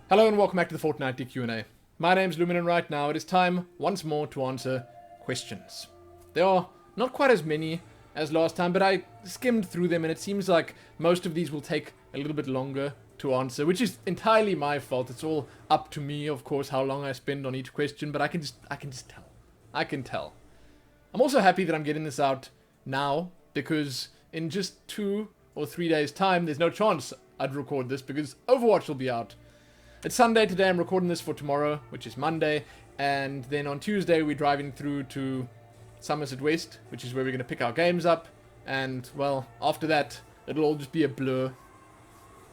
Hello and welcome back to the Fortnightly Q&A. My name's Lumin and right now it is time once more to answer questions. There are not quite as many as last time, but I skimmed through them and it seems like most of these will take a little bit longer to answer, which is entirely my fault. It's all up to me, of course, how long I spend on each question, but I can just tell. I can tell. I'm also happy that I'm getting this out now, because in just 2 or 3 days' time, there's no chance I'd record this because Overwatch will be out. It's Sunday today, I'm recording this for tomorrow, which is Monday, and then on Tuesday we're driving through to Somerset West, which is where we're going to pick our games up, and, well, after that, it'll all just be a blur.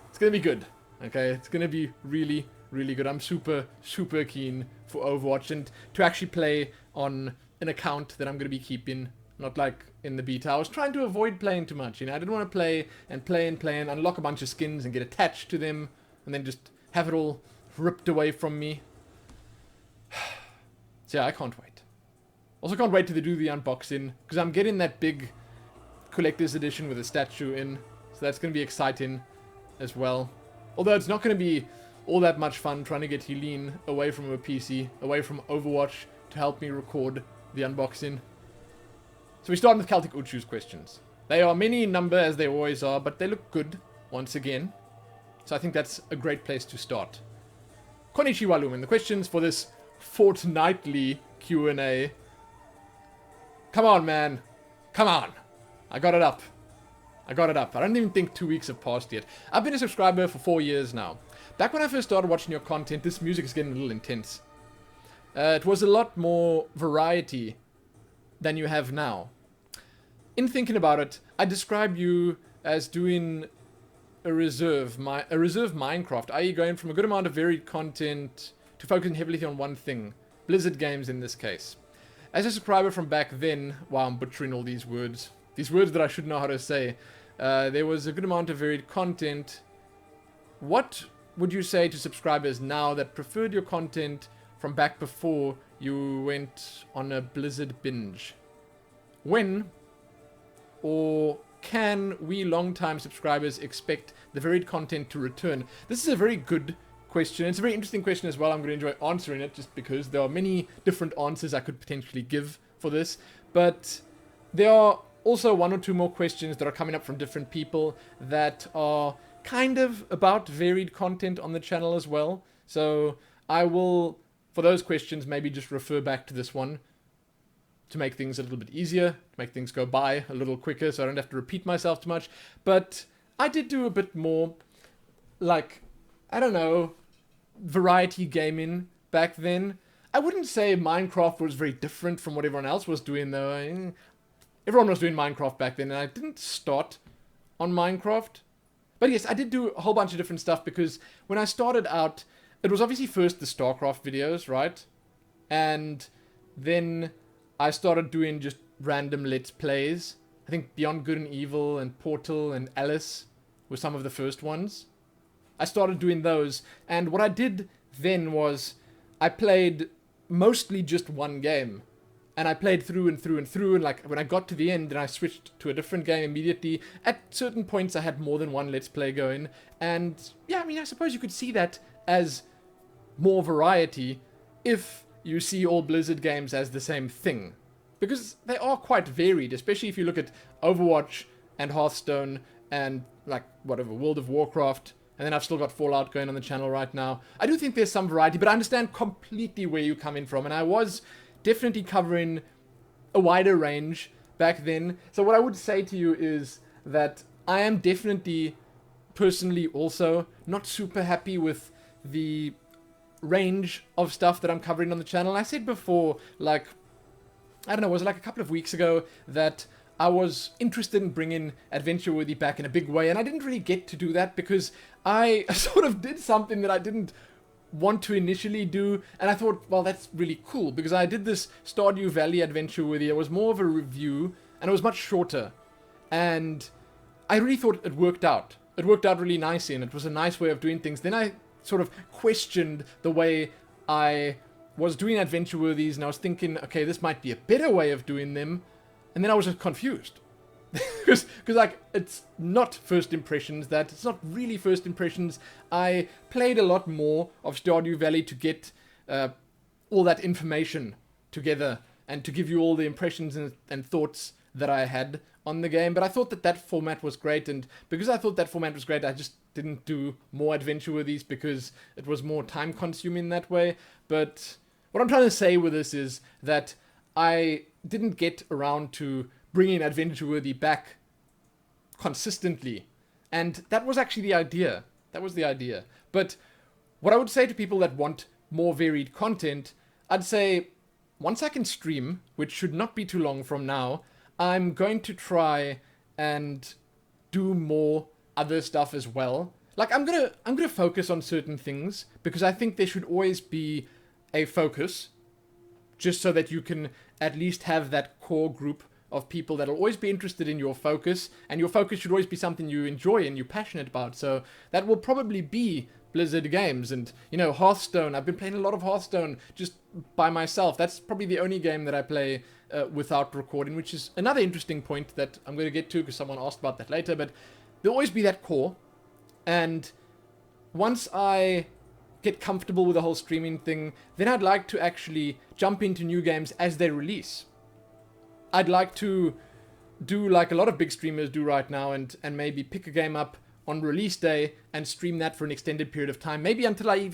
It's going to be good, okay? It's going to be really, really good. I'm super, super keen for Overwatch, and to actually play on an account that I'm going to be keeping, not like in the beta. I was trying to avoid playing too much, you know? I didn't want to play and unlock a bunch of skins and get attached to them, and then just have it all ripped away from me. So yeah, I can't wait. Also can't wait to do the unboxing, because I'm getting that big collector's edition with a statue in, so that's going to be exciting as well. Although it's not going to be all that much fun trying to get Helene away from her PC, away from Overwatch, to help me record the unboxing. So we start with Celtic Uchu's questions. They are many in number, as they always are, but they look good, once again. So I think that's a great place to start. Konnichiwa Lumin, the questions for this fortnightly Q&A. Come on, man. Come on. I got it up. I don't even think 2 weeks have passed yet. I've been a subscriber for 4 years now. Back when I first started watching your content, this music is getting a little intense. It was a lot more variety than you have now. In thinking about it, I describe you as doing a reserve Minecraft, i.e. going from a good amount of varied content to focusing heavily on one thing. Blizzard games in this case. As a subscriber from back then, wow, I'm butchering all these words that I should know how to say, there was a good amount of varied content. What would you say to subscribers now that preferred your content from back before you went on a Blizzard binge? When or can we long-time subscribers expect the varied content to return? This is a very good question. It's a very interesting question as well. I'm going to enjoy answering it just because there are many different answers I could potentially give for this. But there are also 1 or 2 more questions that are coming up from different people that are kind of about varied content on the channel as well. So I will, for those questions, maybe just refer back to this one to make things a little bit easier, to make things go by a little quicker so I don't have to repeat myself too much. But I did do a bit more, like, I don't know, variety gaming back then. I wouldn't say Minecraft was very different from what everyone else was doing, though. Everyone was doing Minecraft back then, and I didn't start on Minecraft. But yes, I did do a whole bunch of different stuff, because when I started out, it was obviously first the StarCraft videos, right? And then I started doing just random Let's Plays. I think Beyond Good and Evil and Portal and Alice were some of the first ones. I started doing those, and what I did then was I played mostly just one game. And I played through and through and through, and like when I got to the end, then I switched to a different game immediately. At certain points I had more than one Let's Play going, and yeah, I mean, I suppose you could see that as more variety if you see all Blizzard games as the same thing. Because they are quite varied, especially if you look at Overwatch and Hearthstone and, like, whatever, World of Warcraft. And then I've still got Fallout going on the channel right now. I do think there's some variety, but I understand completely where you're coming from. And I was definitely covering a wider range back then. So what I would say to you is that I am definitely, personally also, not super happy with the range of stuff that I'm covering on the channel. I said before, like, I don't know, was it like a couple of weeks ago that I was interested in bringing Adventure Worthy back in a big way, and I didn't really get to do that because I sort of did something that I didn't want to initially do, and I thought, well, that's really cool, because I did this Stardew Valley Adventure Worthy. It was more of a review, and it was much shorter, and I really thought it worked out. It worked out really nicely, and it was a nice way of doing things. Then I sort of questioned the way I was doing Adventure Worthies, and I was thinking, okay, this might be a better way of doing them, and then I was just confused. Because like, it's not first impressions, that it's not really first impressions. I played a lot more of Stardew Valley to get all that information together and to give you all the impressions and thoughts that I had on the game. But I thought that format was great, and because I thought that format was great, I just didn't do more adventure with these because it was more time consuming that way. But what I'm trying to say with this is that I didn't get around to bringing Adventure Worthy back consistently. And that was actually the idea. That was the idea. But what I would say to people that want more varied content, I'd say once I can stream, which should not be too long from now, I'm going to try and do more other stuff as well. Like, I'm gonna focus on certain things because I think there should always be a focus, just so that you can at least have that core group of people that'll always be interested in your focus, and your focus should always be something you enjoy and you're passionate about. So that will probably be Blizzard games, and Hearthstone. I've been playing a lot of Hearthstone just by myself. That's probably the only game that I play without recording, which is another interesting point that I'm going to get to because someone asked about that later. But there'll always be that core, and once I get comfortable with the whole streaming thing, then I'd like to actually jump into new games as they release. I'd like to do like a lot of big streamers do right now, and maybe pick a game up on release day and stream that for an extended period of time, maybe until I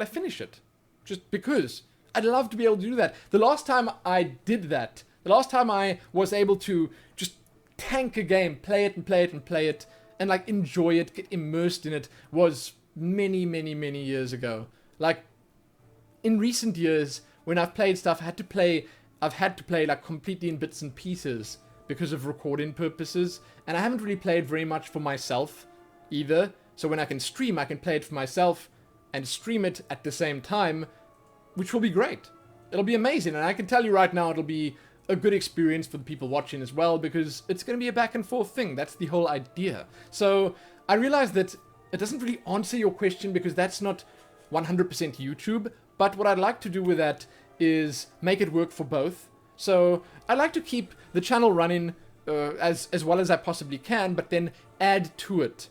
finish it, just because I'd love to be able to do that. The last time I did that, the last time I was able to just tank a game, play it and play it and play it, and like enjoy it, get immersed in it, was many years ago. Like, in recent years, when I've played stuff, I've had to play like completely in bits and pieces because of recording purposes, and I haven't really played very much for myself either. So when I can stream, I can play it for myself and stream it at the same time, which will be great. It'll be amazing, and I can tell you right now, it'll be a good experience for the people watching as well, because it's going to be a back and forth thing. That's the whole idea. So I realize that it doesn't really answer your question because that's not 100% YouTube, but what I'd like to do with that is make it work for both. So I like to keep the channel running as well as I possibly can, but then add to it.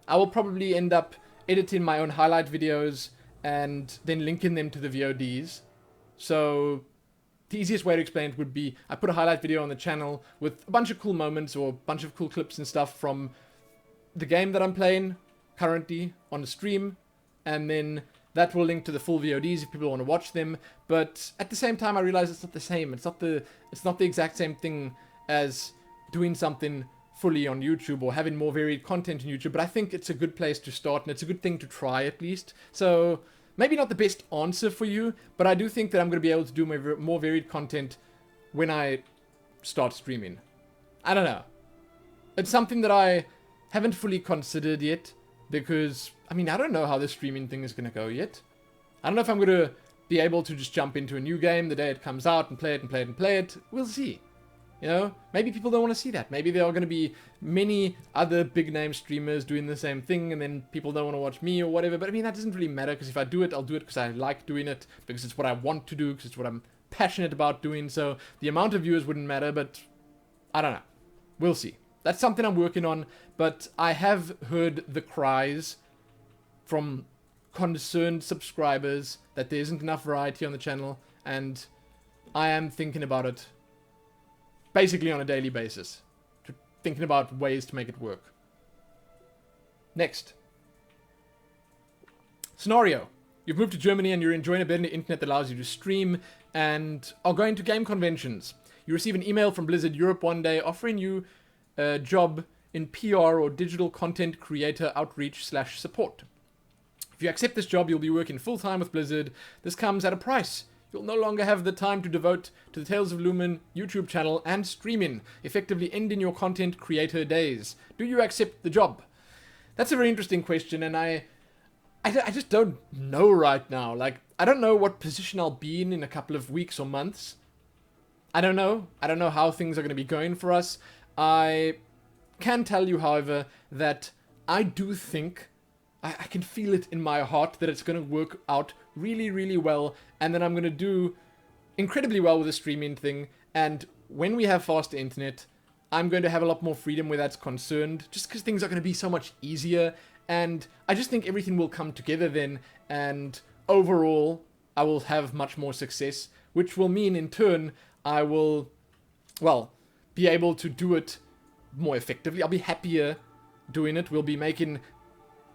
I will probably end up editing my own highlight videos and then linking them to the VODs. So the easiest way to explain it would be I put a highlight video on the channel with a bunch of cool moments or a bunch of cool clips and stuff from the game that I'm playing currently on the stream, and then that will link to the full VODs if people want to watch them. But at the same time, I realize it's not the same. It's not the exact same thing as doing something fully on YouTube or having more varied content on YouTube. But I think it's a good place to start, and it's a good thing to try at least. So maybe not the best answer for you, but I do think that I'm going to be able to do more varied content when I start streaming. I don't know. It's something that I haven't fully considered yet, because I don't know how this streaming thing is going to go yet. I don't know if I'm going to be able to just jump into a new game the day it comes out and play it and play it and play it. We'll see. Maybe people don't want to see that. Maybe there are going to be many other big name streamers doing the same thing, and then people don't want to watch me or whatever. But that doesn't really matter, because if I do it, I'll do it because I like doing it, because it's what I want to do, because it's what I'm passionate about doing. So the amount of viewers wouldn't matter, but I don't know. We'll see. That's something I'm working on, but I have heard the cries from concerned subscribers that there isn't enough variety on the channel, and I am thinking about it basically on a daily basis, thinking about ways to make it work. Next. Scenario. You've moved to Germany and you're enjoying a better internet that allows you to stream and are going to game conventions. You receive an email from Blizzard Europe one day offering you a job in PR or digital content creator outreach/support. If you accept this job, you'll be working full-time with Blizzard. This comes at a price. You'll no longer have the time to devote to the Tales of Lumin YouTube channel and streaming, effectively ending your content creator days. Do you accept the job? That's a very interesting question, and I just don't know right now. Like, I don't know what position I'll be in a couple of weeks or months. I don't know. I don't know how things are going to be going for us. I can tell you, however, that I do think, I can feel it in my heart that it's going to work out really well, and then I'm going to do incredibly well with the streaming thing, and when we have faster internet, I'm going to have a lot more freedom where that's concerned, just because things are going to be so much easier, and I just think everything will come together then, and overall, I will have much more success, which will mean, in turn, I will, well, be able to do it more effectively. I'll be happier doing it. We'll be making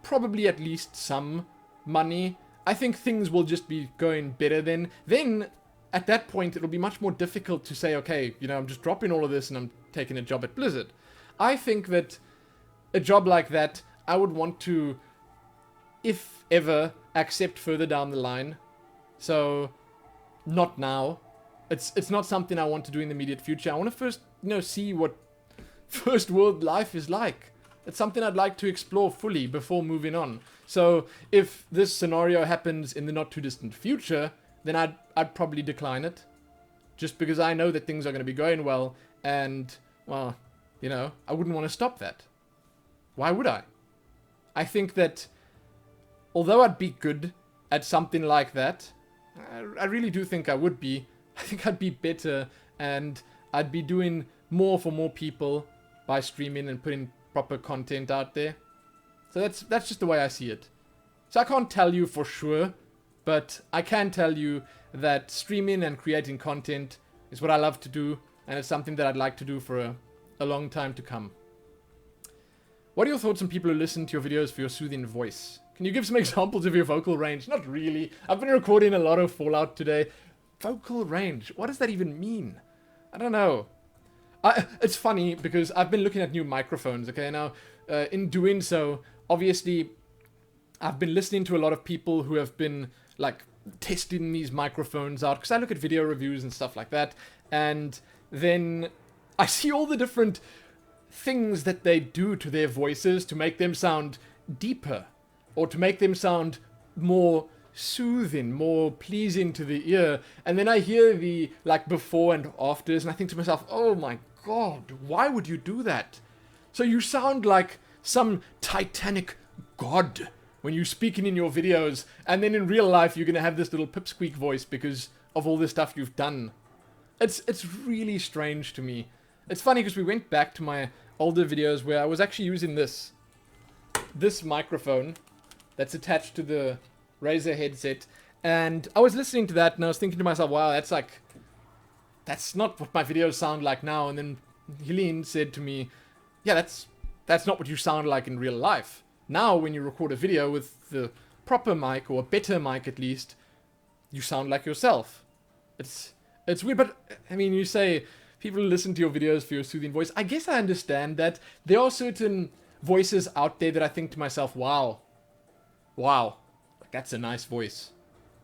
probably at least some money. I think things will just be going better then. Then, at that point, it'll be much more difficult to say, okay, you know, I'm just dropping all of this and I'm taking a job at Blizzard. I think that a job like that, I would want to, if ever, accept further down the line. So, not now. It's not something I want to do in the immediate future. I want to first, you know, see what first world life is like. It's something I'd like to explore fully before moving on. So, if this scenario happens in the not too distant future, then I'd probably decline it. Just because I know that things are going to be going well, and, well, you know, I wouldn't want to stop that. Why would I? I think that, although I'd be good at something like that, I really do think I would be. I think I'd be better, and I'd be doing more for more people by streaming and putting proper content out there. So that's just the way I see it. So I can't tell you for sure, but I can tell you that streaming and creating content is what I love to do, and it's something that I'd like to do for a long time to come. What are your thoughts on people who listen to your videos for your soothing voice? Can you give some examples of your vocal range? Not really. I've been recording a lot of Fallout today. Vocal range, what does that even mean? I don't know. It's funny because I've been looking at new microphones, okay? Now, in doing so, obviously, I've been listening to a lot of people who have been, like, testing these microphones out, because I look at video reviews and stuff like that, and then I see all the different things that they do to their voices to make them sound deeper, or to make them sound more soothing, more pleasing to the ear, and then I hear the, like, before and afters, and I think to myself, oh my god, why would you do that? So you sound like some titanic god when you're speaking in your videos, and then in real life you're gonna have this little pipsqueak voice because of all this stuff you've done. It's really strange to me. It's funny because we went back to my older videos where I was actually using this microphone that's attached to the Razer headset, and I was listening to that and I was thinking to myself, wow, that's not what my videos sound like now. And then Helene said to me, yeah, that's not what you sound like in real life. Now when you record a video with the proper mic, or a better mic at least, you sound like yourself. It's weird, but I mean, you say people listen to your videos for your soothing voice. I guess I understand that. There are certain voices out there that I think to myself, wow, that's a nice voice.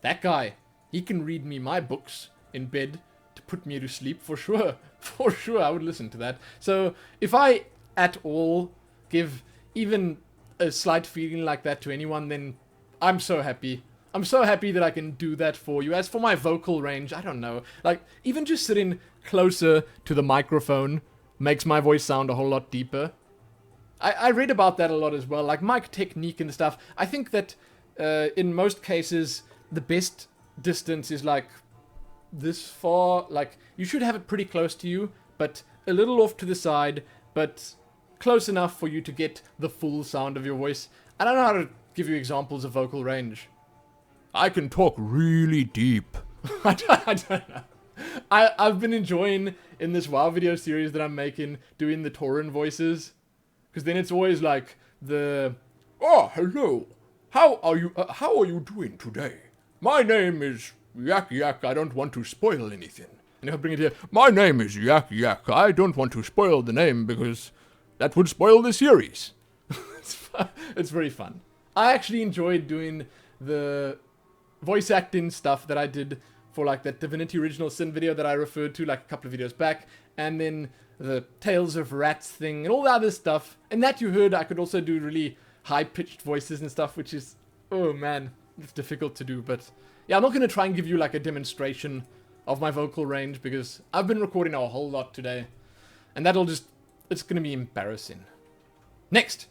That guy, he can read me my books in bed to put me to sleep for sure. For sure, I would listen to that. So if I at all give even a slight feeling like that to anyone, then I'm so happy. I'm so happy that I can do that for you. As for my vocal range, I don't know. Like, even just sitting closer to the microphone makes my voice sound a whole lot deeper. I read about that a lot as well, like mic technique and stuff. I think that in most cases, the best distance is like this far. Like, you should have it pretty close to you, but a little off to the side, but close enough for you to get the full sound of your voice. I don't know how to give you examples of vocal range. I can talk really deep. I don't know. I've been enjoying, in this WoW video series that I'm making, doing the Tauren voices. Because then it's always like oh, hello. How are you doing today? My name is Yak Yak. I don't want to spoil anything. And if I bring it here, my name is Yak Yak. I don't want to spoil the name because that would spoil the series. It's very fun. I actually enjoyed doing the voice acting stuff that I did for like that Divinity Original Sin video that I referred to like a couple of videos back, and then the Tales of Rats thing and all the other stuff. And that you heard, I could also do really high-pitched voices and stuff, which is, oh man, it's difficult to do. But yeah, I'm not going to try and give you like a demonstration of my vocal range because I've been recording a whole lot today, and it's going to be embarrassing. Next,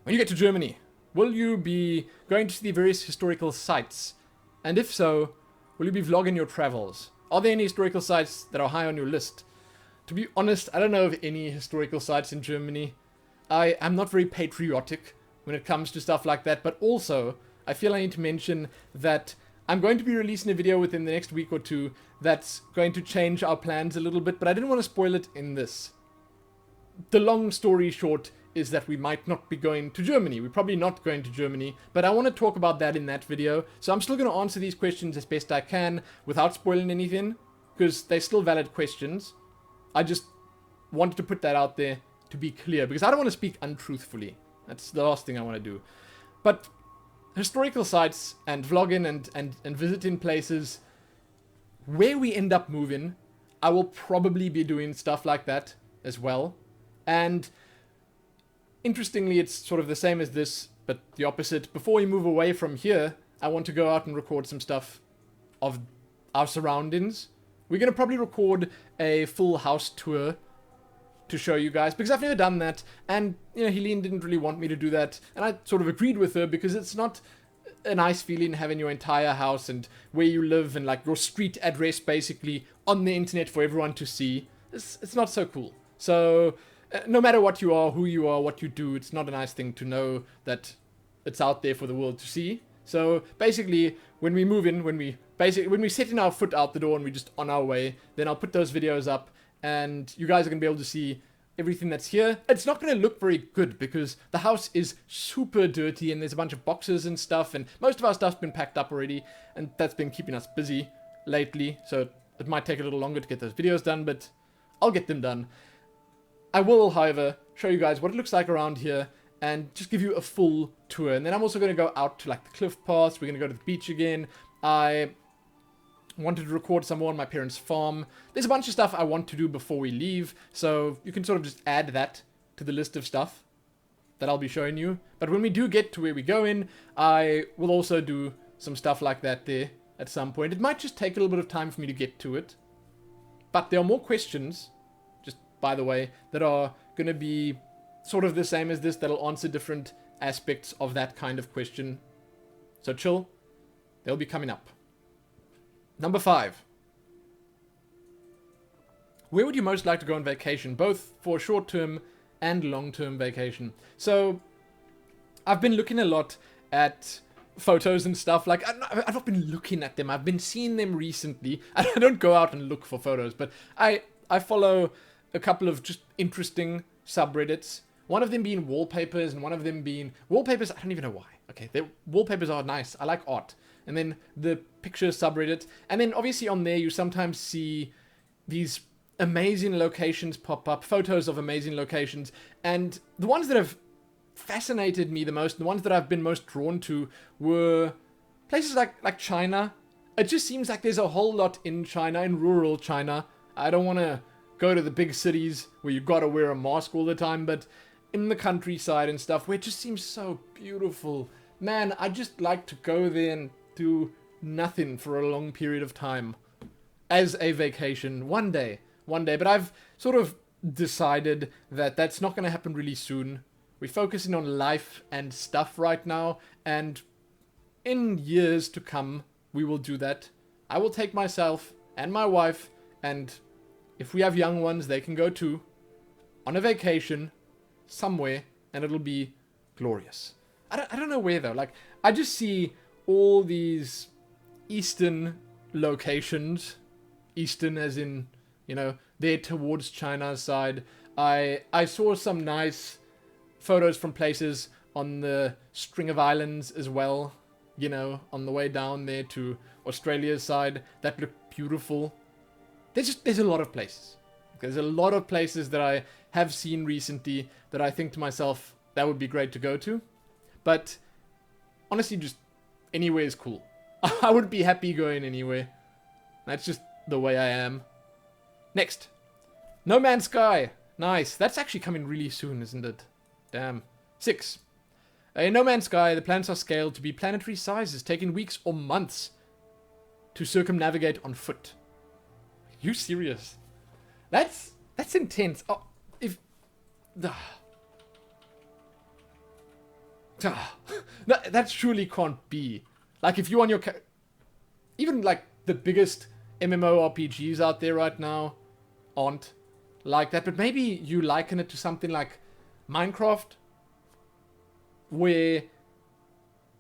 when you get to Germany, will you be going to the various historical sites? And if so, will you be vlogging your travels? Are there any historical sites that are high on your list? to be honest, I don't know of any historical sites in Germany. I am not very patriotic when it comes to stuff like that, but also, I feel I need to mention that I'm going to be releasing a video within the next week or two that's going to change our plans a little bit, but I didn't want to spoil it in this. The long story short is that we might not be going to Germany. We're probably not going to Germany, but I want to talk about that in that video. So I'm still going to answer these questions as best I can without spoiling anything, because they're still valid questions. I just wanted to put that out there to be clear, because I don't want to speak untruthfully. That's the last thing I want to do. But historical sites and vlogging and visiting places, where we end up moving, I will probably be doing stuff like that as well. And interestingly, it's sort of the same as this, but the opposite. Before we move away from here, I want to go out and record some stuff of our surroundings. We're going to probably record a full house tour to show you guys, because I've never done that, and, you know, Helene didn't really want me to do that, and I sort of agreed with her, because it's not a nice feeling having your entire house and where you live and, like, your street address, basically, on the internet for everyone to see. It's not so cool. So, no matter what you are, who you are, what you do, it's not a nice thing to know that it's out there for the world to see. So, basically, when we move in, when we setting our foot out the door and we're just on our way, then I'll put those videos up, and you guys are going to be able to see everything that's here. It's not going to look very good because the house is super dirty and there's a bunch of boxes and stuff, and most of our stuff's been packed up already, and that's been keeping us busy lately, so it might take a little longer to get those videos done, but I'll get them done. I will, however, show you guys what it looks like around here and just give you a full tour. And then I'm also going to go out to, like, the cliff paths. We're going to go to the beach again. I wanted to record some more on my parents' farm. There's a bunch of stuff I want to do before we leave, so you can sort of just add that to the list of stuff that I'll be showing you. But when we do get to where we're going, I will also do some stuff like that there at some point. It might just take a little bit of time for me to get to it. But there are more questions, just by the way, that are going to be sort of the same as this, that'll answer different aspects of that kind of question. So chill, they'll be coming up. Number 5. Where would you most like to go on vacation, both for short-term and long-term vacation? So, I've been looking a lot at photos and stuff. Like, I've not been looking at them. I've been seeing them recently. I don't go out and look for photos, but I follow a couple of just interesting subreddits. One of them being wallpapers, and one of them being wallpapers. I don't even know why. Okay, wallpapers are nice. I like art. And then the pictures subreddit. And then obviously on there you sometimes see these amazing locations pop up, photos of amazing locations. And the ones that have fascinated me the most, the ones that I've been most drawn to, were places like China. It just seems like there's a whole lot in China, in rural China. I don't want to go to the big cities where you've got to wear a mask all the time, but in the countryside and stuff, where it just seems so beautiful. Man, I'd just like to go there and do nothing for a long period of time as a vacation one day, but I've sort of decided that that's not going to happen really soon. We're focusing on life and stuff right now, and in years to come we will do that. I will take myself and my wife, and if we have young ones, they can go too, on a vacation somewhere, and it'll be glorious. I don't know where though. Like, I just see all these eastern locations, eastern as in, you know, there towards China's side. I saw some nice photos from places on the string of islands as well, you know, on the way down there to Australia's side that look beautiful. There's a lot of places. There's a lot of places that I have seen recently that I think to myself, that would be great to go to. But honestly, just anywhere is cool. I would be happy going anywhere. That's just the way I am. Next. No Man's Sky. Nice. That's actually coming really soon, isn't it? Damn. 6. In No Man's Sky, the planets are scaled to be planetary sizes, taking weeks or months to circumnavigate on foot. Are you serious? That's intense. Oh, if... that surely can't be. Like, if you on your... even, like, the biggest MMORPGs out there right now aren't. like that. But maybe you liken it to something like Minecraft, where,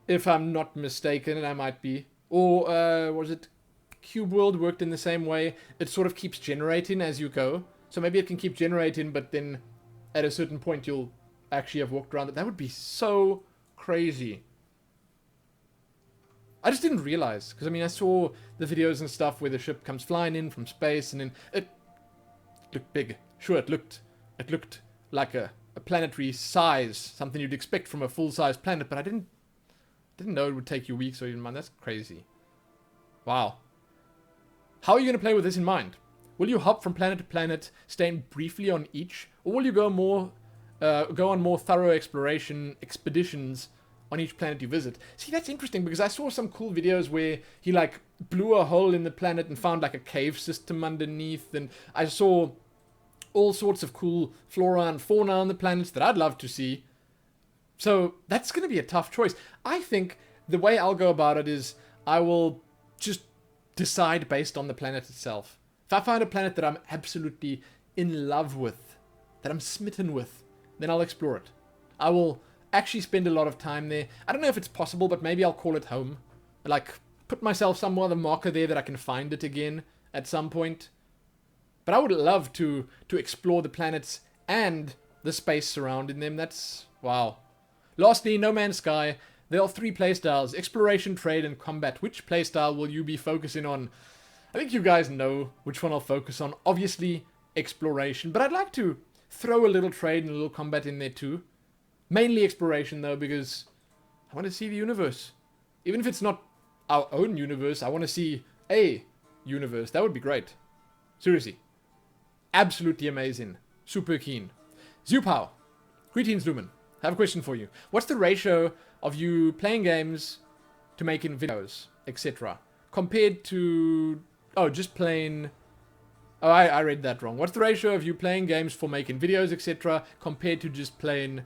if I'm not mistaken, and I might be, or was it Cube World worked in the same way? It sort of keeps generating as you go. So maybe it can keep generating, but then at a certain point you'll actually have walked around it. That would be so crazy. I just didn't realize, because I mean I saw the videos and stuff where the ship comes flying in from space, and then it looked big. Sure, it looked like a planetary size, something you'd expect from a full-size planet, but I didn't know it would take you weeks or even months. That's crazy. Wow. How are you going to play with this in mind? Will you hop from planet to planet, staying briefly on each, or will you go on more thorough exploration expeditions on each planet you visit? See, that's interesting, because I saw some cool videos where he like blew a hole in the planet and found like a cave system underneath, and I saw all sorts of cool flora and fauna on the planets that I'd love to see. So that's going to be a tough choice. I think the way I'll go about it is I will just decide based on the planet itself. If I find a planet that I'm absolutely in love with, that I'm smitten with, then I'll explore it. I will actually spend a lot of time there. I don't know if it's possible, but maybe I'll call it home. Like, put myself some other marker there that I can find it again at some point. But I would love to explore the planets and the space surrounding them. That's... wow. Lastly, No Man's Sky. There are 3 playstyles: exploration, trade, and combat. Which playstyle will you be focusing on? I think you guys know which one I'll focus on. Obviously, exploration. But I'd like to throw a little trade and a little combat in there too. Mainly exploration though, because I want to see the universe. Even if it's not our own universe, I want to see a universe. That would be great. Seriously. Absolutely amazing. Super keen. Zupao. Greetings, Lumin. I have a question for you. What's the ratio of you playing games to making videos, etc., compared to... oh, just playing... oh, I read that wrong. What's the ratio of you playing games for making videos, etc., compared to just playing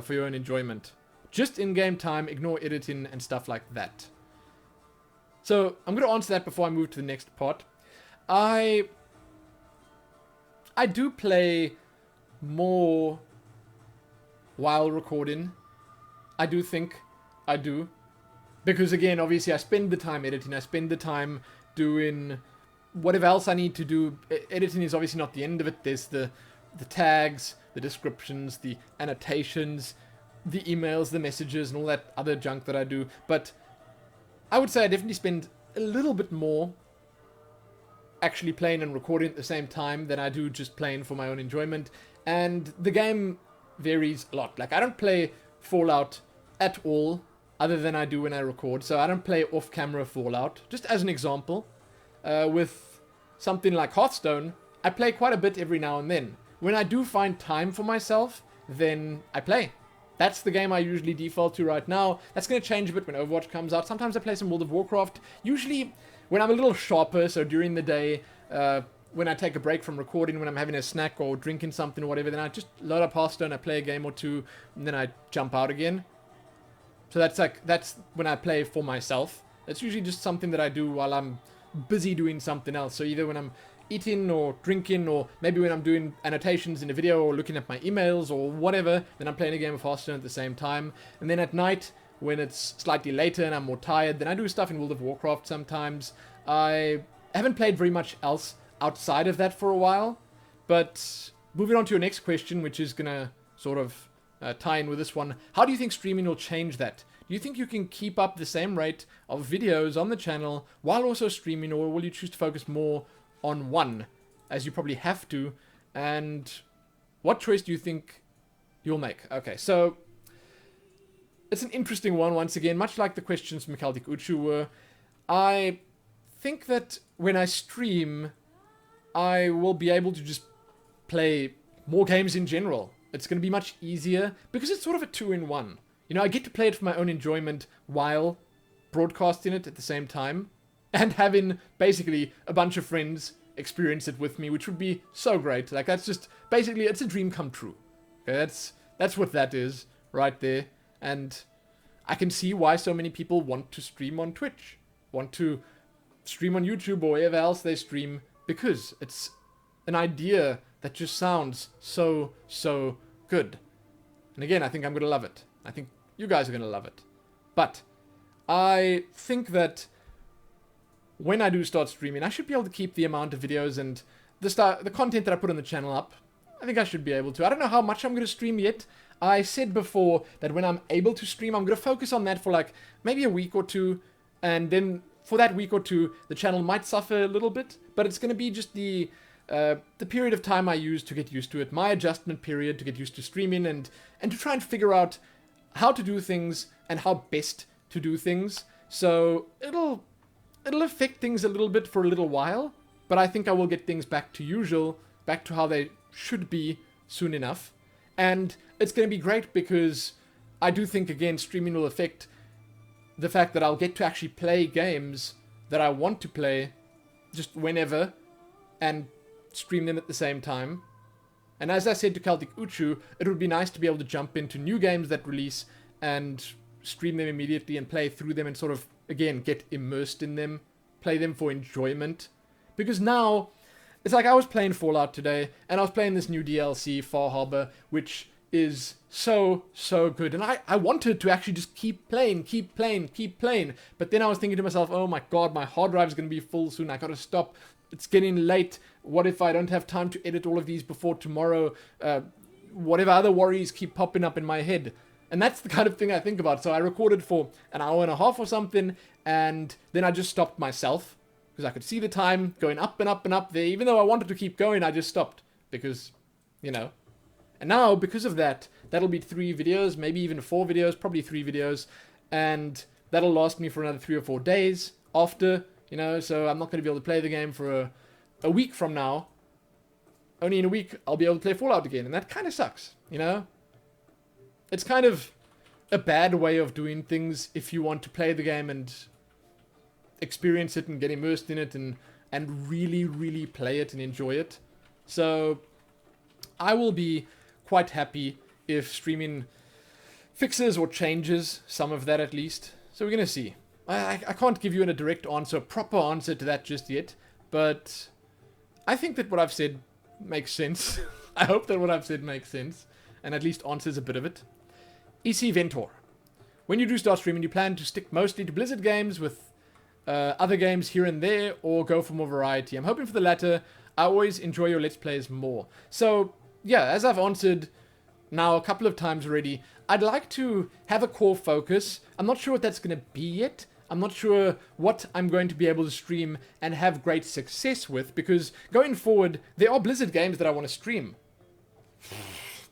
for your own enjoyment? Just in-game time, ignore editing and stuff like that. So, I'm going to answer that before I move to the next part. I do play more while recording. I do think I do. Because again, obviously I spend the time editing. I spend the time doing whatever else I need to do. Editing is obviously not the end of it. There's the tags, the descriptions, the annotations, the emails, the messages, and all that other junk that I do. But I would say I definitely spend a little bit more actually playing and recording at the same time than I do just playing for my own enjoyment. And the game varies a lot. Like, I don't play Fallout at all, other than I do when I record. So I don't play off-camera Fallout. Just as an example, with something like Hearthstone, I play quite a bit every now and then. When I do find time for myself, then I play. That's the game I usually default to right now. That's going to change a bit when Overwatch comes out. Sometimes I play some World of Warcraft. Usually when I'm a little sharper, so during the day, when I take a break from recording, when I'm having a snack or drinking something or whatever, then I just load up Hearthstone, I play a game or two, and then I jump out again. So that's when I play for myself. It's usually just something that I do while I'm busy doing something else. So either when I'm eating or drinking, or maybe when I'm doing annotations in a video or looking at my emails or whatever, then I'm playing a game of Hearthstone at the same time. And then at night, when it's slightly later and I'm more tired, then I do stuff in World of Warcraft sometimes. I haven't played very much else outside of that for a while. But moving on to your next question, which is gonna sort of tie in with this one. How do you think streaming will change that? Do you think you can keep up the same rate of videos on the channel while also streaming, or will you choose to focus more on one, as you probably have to? And what choice do you think you'll make? Okay, so it's an interesting one once again, much like the questions from Celtic Uchu were. I think that when I stream, I will be able to just play more games in general. It's going to be much easier because it's sort of a 2-in-1. You know, I get to play it for my own enjoyment while broadcasting it at the same time, and having basically a bunch of friends experience it with me, which would be so great. Like, that's just basically, it's a dream come true. Okay, that's what that is right there. And I can see why so many people want to stream on Twitch, want to stream on YouTube or wherever else they stream, because it's an idea that just sounds so, so good. And again, I think I'm going to love it. I think you guys are going to love it. But I think that when I do start streaming, I should be able to keep the amount of videos and the content that I put on the channel up. I think I should be able to. I don't know how much I'm going to stream yet. I said before that when I'm able to stream, I'm going to focus on that for like maybe a week or two. And then for that week or two, the channel might suffer a little bit. But it's going to be just the period of time I use to get used to it. My adjustment period to get used to streaming and to try and figure out how to do things and how best to do things. So it'll affect things a little bit for a little while. But I think I will get things back to usual, back to how they should be soon enough. And it's going to be great because I do think, again, streaming will affect the fact that I'll get to actually play games that I want to play just whenever and stream them at the same time. And as I said to Celtic Uchu, it would be nice to be able to jump into new games that release and stream them immediately and play through them and sort of, again, get immersed in them, play them for enjoyment. Because now, it's like I was playing Fallout today, and I was playing this new DLC, Far Harbor, which is so, so good. And I wanted to actually just keep playing. But then I was thinking to myself, oh my god, my hard drive is going to be full soon. I gotta stop. It's getting late. What if I don't have time to edit all of these before tomorrow? Whatever other worries keep popping up in my head. And that's the kind of thing I think about. So I recorded for an hour and a half or something, and then I just stopped myself. Because I could see the time going up and up and up there. Even though I wanted to keep going, I just stopped. Because, you know. And now, because of that, that'll be 3 videos, maybe even 4 videos, probably 3 videos. And that'll last me for another 3 or 4 days after, you know. So I'm not going to be able to play the game for a week from now. Only in a week, I'll be able to play Fallout again. And that kind of sucks, you know. It's kind of a bad way of doing things if you want to play the game and experience it and get immersed in it and really, really play it and enjoy it. So I will be quite happy if streaming fixes or changes some of that at least. So we're going to see. I can't give you a direct answer, a proper answer to that just yet, but I think that what I've said makes sense. I hope that what I've said makes sense and at least answers a bit of it. EC Ventor. When you do start streaming, you plan to stick mostly to Blizzard games with other games here and there, or go for more variety? I'm hoping for the latter. I always enjoy your Let's Plays more. So, yeah, as I've answered now a couple of times already, I'd like to have a core focus. I'm not sure what that's going to be yet. I'm not sure what I'm going to be able to stream and have great success with, because going forward, there are Blizzard games that I want to stream.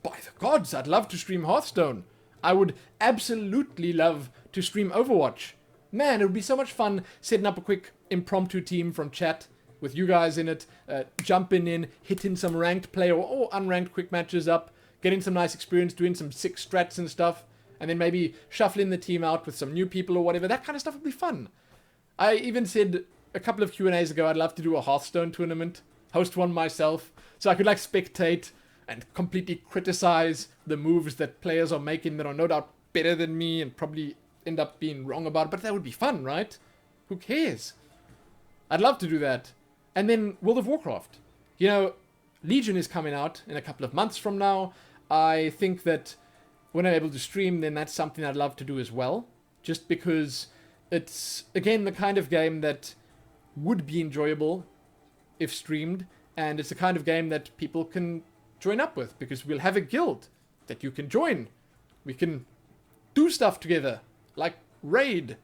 By the gods, I'd love to stream Hearthstone. I would absolutely love to stream Overwatch. Man, it would be so much fun setting up a quick impromptu team from chat with you guys in it, jumping in, hitting some ranked play or unranked quick matches up, getting some nice experience, doing some sick strats and stuff, and then maybe shuffling the team out with some new people or whatever. That kind of stuff would be fun. I even said a couple of Q&As ago I'd love to do a Hearthstone tournament, host one myself, so I could like spectate and completely criticize the moves that players are making that are no doubt better than me and probably end up being wrong about it, but that would be fun, right? Who cares? I'd love to do that. And then World of Warcraft. You know, Legion is coming out in a couple of months from now. I think that when I'm able to stream, then that's something I'd love to do as well. Just because it's, again, the kind of game that would be enjoyable if streamed. And it's the kind of game that people can join up with, because we'll have a guild that you can join. We can do stuff together. Like raid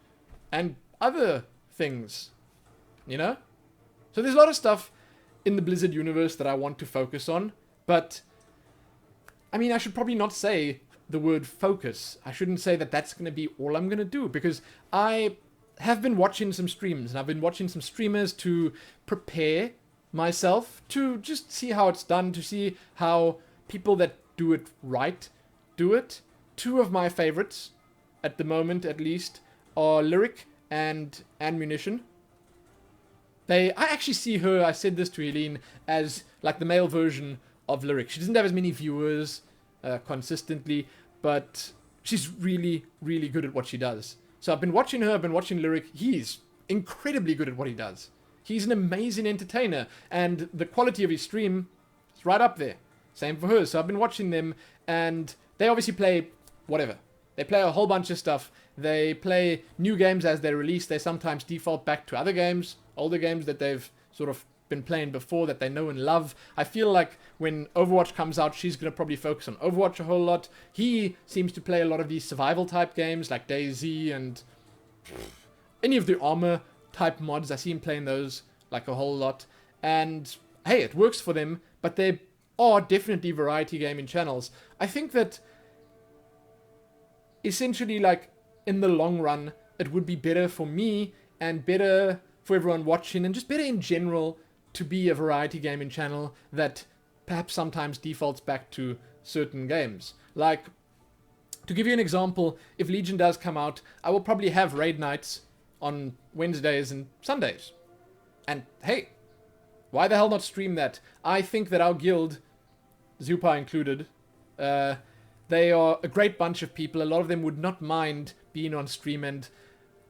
and other things, you know? So there's a lot of stuff in the Blizzard universe that I want to focus on, but I mean, I should probably not say the word focus. I shouldn't say that that's going to be all I'm going to do, because I have been watching some streams and I've been watching some streamers to prepare myself to just see how it's done, to see how people that do it right do it. 2 of my favorites, at the moment at least, are Lyric and Ammunition. I actually see her, I said this to Helene, as like the male version of Lyric. She doesn't have as many viewers consistently, but she's really, really good at what she does. So I've been watching her, I've been watching Lyric. He's incredibly good at what he does. He's an amazing entertainer, and the quality of his stream, It's right up there. Same for her. So I've been watching them, and they obviously play whatever. They play a whole bunch of stuff. They play new games as they release. They sometimes default back to other games, older games that they've sort of been playing before that they know and love. I feel like when Overwatch comes out, she's going to probably focus on Overwatch a whole lot. He seems to play a lot of these survival type games like DayZ and any of the armor type mods. I see him playing those like a whole lot. And hey, it works for them, but they are definitely variety gaming channels. I think that essentially, like, in the long run, it would be better for me and better for everyone watching and just better in general to be a variety gaming channel that perhaps sometimes defaults back to certain games. Like, to give you an example, if Legion does come out, I will probably have raid nights on Wednesdays and Sundays. And hey, why the hell not stream that? I think that our guild, Zupa included, they are a great bunch of people. A lot of them would not mind being on stream, and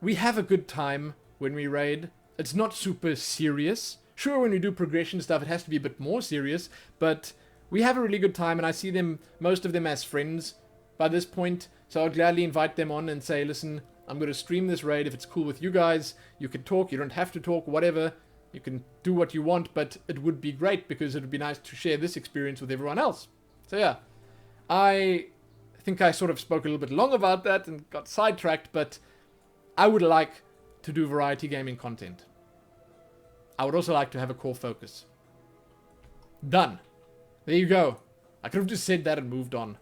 we have a good time when we raid. It's not super serious. Sure, when we do progression stuff, it has to be a bit more serious, but we have a really good time, and I see them, most of them, as friends by this point, so I'll gladly invite them on and say, listen, I'm going to stream this raid. If it's cool with you guys, you can talk, you don't have to talk, whatever. You can do what you want, but it would be great because it would be nice to share this experience with everyone else. So yeah, I think I sort of spoke a little bit long about that and got sidetracked, but I would like to do variety gaming content. I would also like to have a core focus. Done. There you go. I could have just said that and moved on.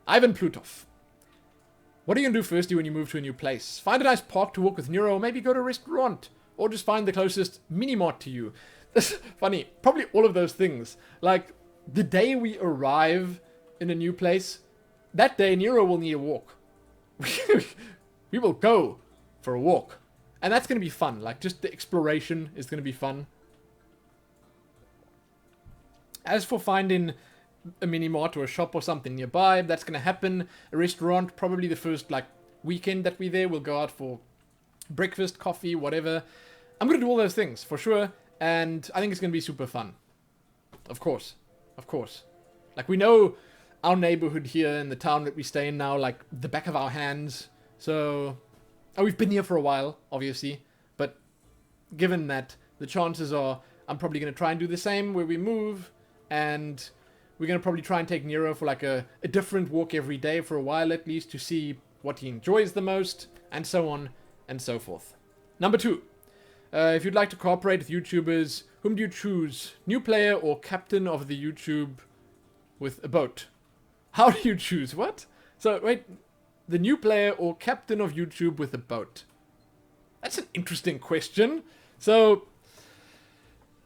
Ivan Plutov. What are you going to do firstly when you move to a new place? Find a nice park to walk with Nero, or maybe go to a restaurant, or just find the closest mini-mart to you. That's funny. Probably all of those things. Like, the day we arrive in a new place, that day Nero will need a walk. We will go for a walk. And that's going to be fun. Like, just the exploration is going to be fun. As for finding a mini-mart or a shop or something nearby, that's going to happen. A restaurant, probably the first, like, weekend that we're there. We'll go out for breakfast, coffee, whatever. I'm going to do all those things, for sure. And I think it's going to be super fun. Of course. Of course. Like, we know our neighborhood here in the town that we stay in now, like, the back of our hands. So, we've been here for a while, obviously. But given that, the chances are I'm probably going to try and do the same where we move. And we're going to probably try and take Nero for, like, a different walk every day for a while at least to see what he enjoys the most. And so on and so forth. Number 2. If you'd like to cooperate with YouTubers, whom do you choose? New player or captain of the YouTube with a boat? How do you choose? What? So, wait. The new player or captain of YouTube with a boat? That's an interesting question. So,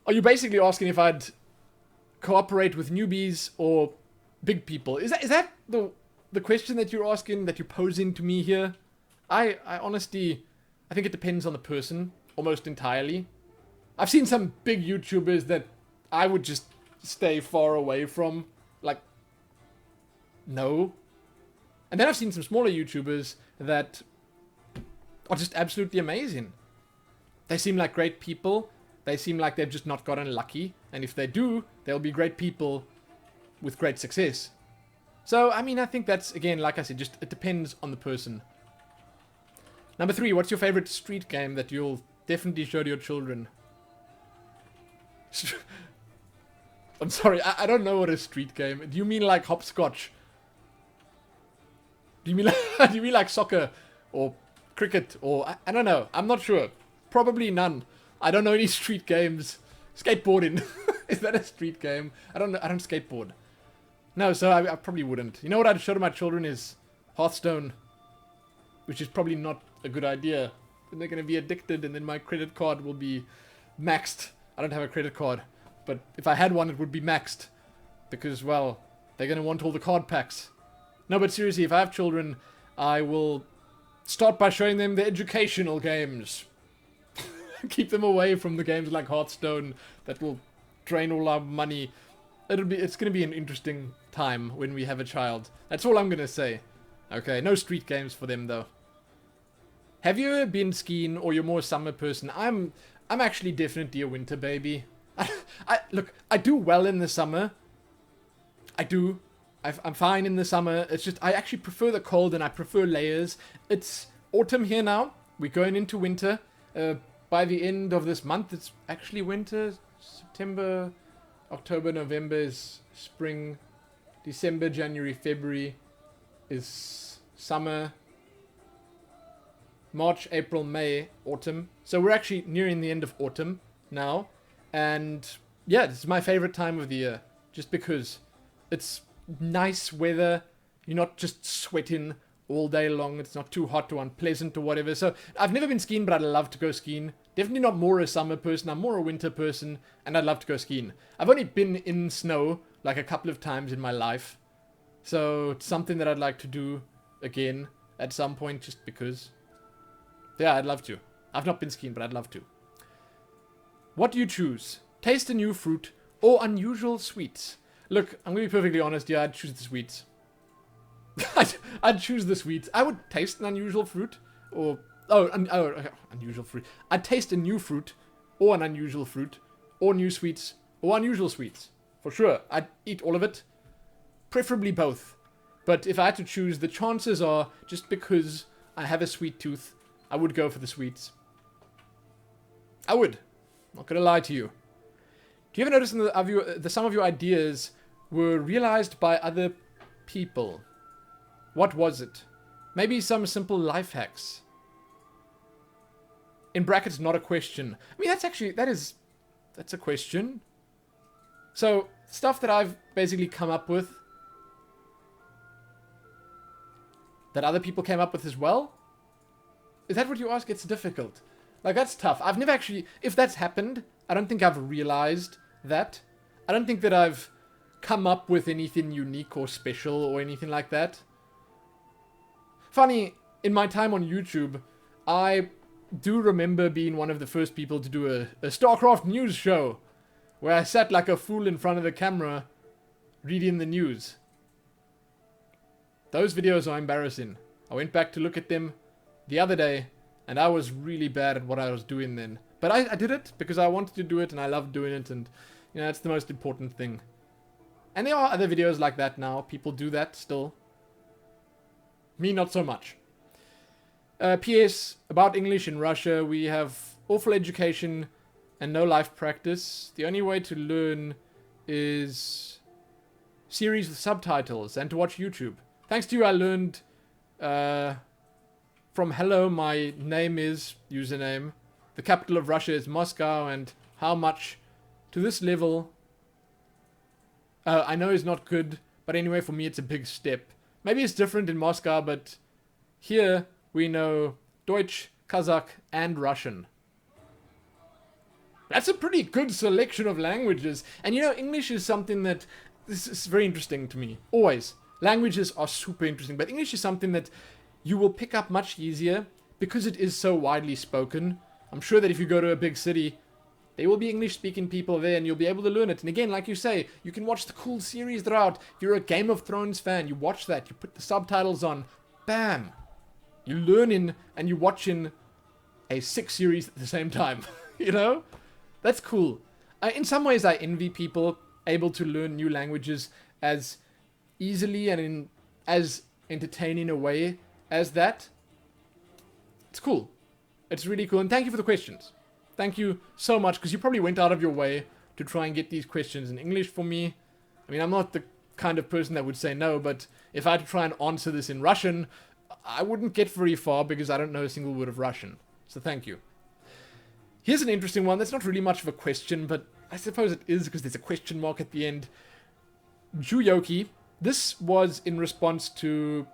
are you basically asking if I'd cooperate with newbies or big people? Is that the question that you're asking, that you're posing to me here? I honestly, I think it depends on the person, almost entirely. I've seen some big YouTubers that I would just stay far away from. Like, no. And then I've seen some smaller YouTubers that are just absolutely amazing. They seem like great people. They seem like they've just not gotten lucky. And if they do, they'll be great people with great success. So, I mean, I think that's, again, like I said, just it depends on the person. Number 3, what's your favorite street game that you'll definitely show to your children? I'm sorry, I don't know what a street game. Do you mean like hopscotch? Do you mean like soccer or cricket or I don't know. I'm not sure. Probably none. I don't know any street games. Skateboarding. Is that a street game? I don't know. I don't skateboard. No, so I probably wouldn't. You know what I'd show to my children is Hearthstone, which is probably not a good idea. Then they're going to be addicted and then my credit card will be maxed. I don't have a credit card, but if I had one, it would be maxed because, well, they're going to want all the card packs. No, but seriously, if I have children, I will start by showing them the educational games. Keep them away from the games like Hearthstone that will drain all our money. It's going to be an interesting time when we have a child. That's all I'm going to say. Okay, no street games for them though. Have you ever been skiing or you're more a summer person? I'm actually definitely a winter baby. Look, I do well in the summer, I do. I'm fine in the summer. It's just, I actually prefer the cold and I prefer layers. It's autumn here now. We're going into winter. By the end of this month, it's actually winter. September, October, November is spring. December, January, February is summer. March, April, May, autumn. So we're actually nearing the end of autumn now. And yeah, this is my favorite time of the year. Just because it's nice weather. You're not just sweating all day long. It's not too hot or unpleasant or whatever. So I've never been skiing, but I'd love to go skiing. Definitely not more a summer person. I'm more a winter person, and I'd love to go skiing. I've only been in snow like a couple of times in my life. So it's something that I'd like to do again at some point, just because. Yeah, I'd love to. I've not been skiing, but I'd love to. What do you choose? Taste a new fruit or unusual sweets? Look, I'm going to be perfectly honest. Yeah, I'd choose the sweets. I'd choose the sweets. I would taste an unusual fruit. Or... unusual fruit. I'd taste a new fruit. Or an unusual fruit. Or new sweets. Or unusual sweets. For sure. I'd eat all of it. Preferably both. But if I had to choose, the chances are, just because I have a sweet tooth, I would go for the sweets. I would. Not gonna lie to you. Do you ever notice that some of your ideas were realized by other people? What was it? Maybe some simple life hacks. In brackets, not a question. I mean, that's a question. So, stuff that I've basically come up with, that other people came up with as well? Is that what you ask? It's difficult. Like, that's tough. I've never actually... If that's happened, I don't think I've realized that. I don't think that I've come up with anything unique or special or anything like that. Funny, in my time on YouTube, I do remember being one of the first people to do a StarCraft news show, where I sat like a fool in front of the camera, reading the news. Those videos are embarrassing. I went back to look at them the other day, and I was really bad at what I was doing then. But I did it because I wanted to do it, and I loved doing it, and, you know, it's the most important thing. And there are other videos like that now. People do that still. Me, not so much. P.S. About English in Russia, we have awful education and no life practice. The only way to learn is series with subtitles and to watch YouTube. Thanks to you, I learned from hello, my name is, username, the capital of Russia is Moscow, and how much to this level, I know is not good, but anyway, for me it's a big step. Maybe it's different in Moscow, but here we know Deutsch, Kazakh, and Russian. That's a pretty good selection of languages. And you know, English is something that, this is very interesting to me. Always. Languages are super interesting, but English is something that you will pick up much easier because it is so widely spoken. I'm sure that if you go to a big city, there will be English-speaking people there, and you'll be able to learn it. And again, like you say, you can watch the cool series that are out. If you're a Game of Thrones fan, you watch that, you put the subtitles on, bam! You're learning, and you're watching a 6 series at the same time. You know? That's cool. In some ways, I envy people able to learn new languages as easily and in as entertaining a way as that. It's cool. It's really cool. And thank you for the questions. Thank you so much, because you probably went out of your way to try and get these questions in English for me. I mean, I'm not the kind of person that would say no, but if I had to try and answer this in Russian, I wouldn't get very far because I don't know a single word of Russian. So thank you. Here's an interesting one. That's not really much of a question, but I suppose it is because there's a question mark at the end. Juyoki. This was in response to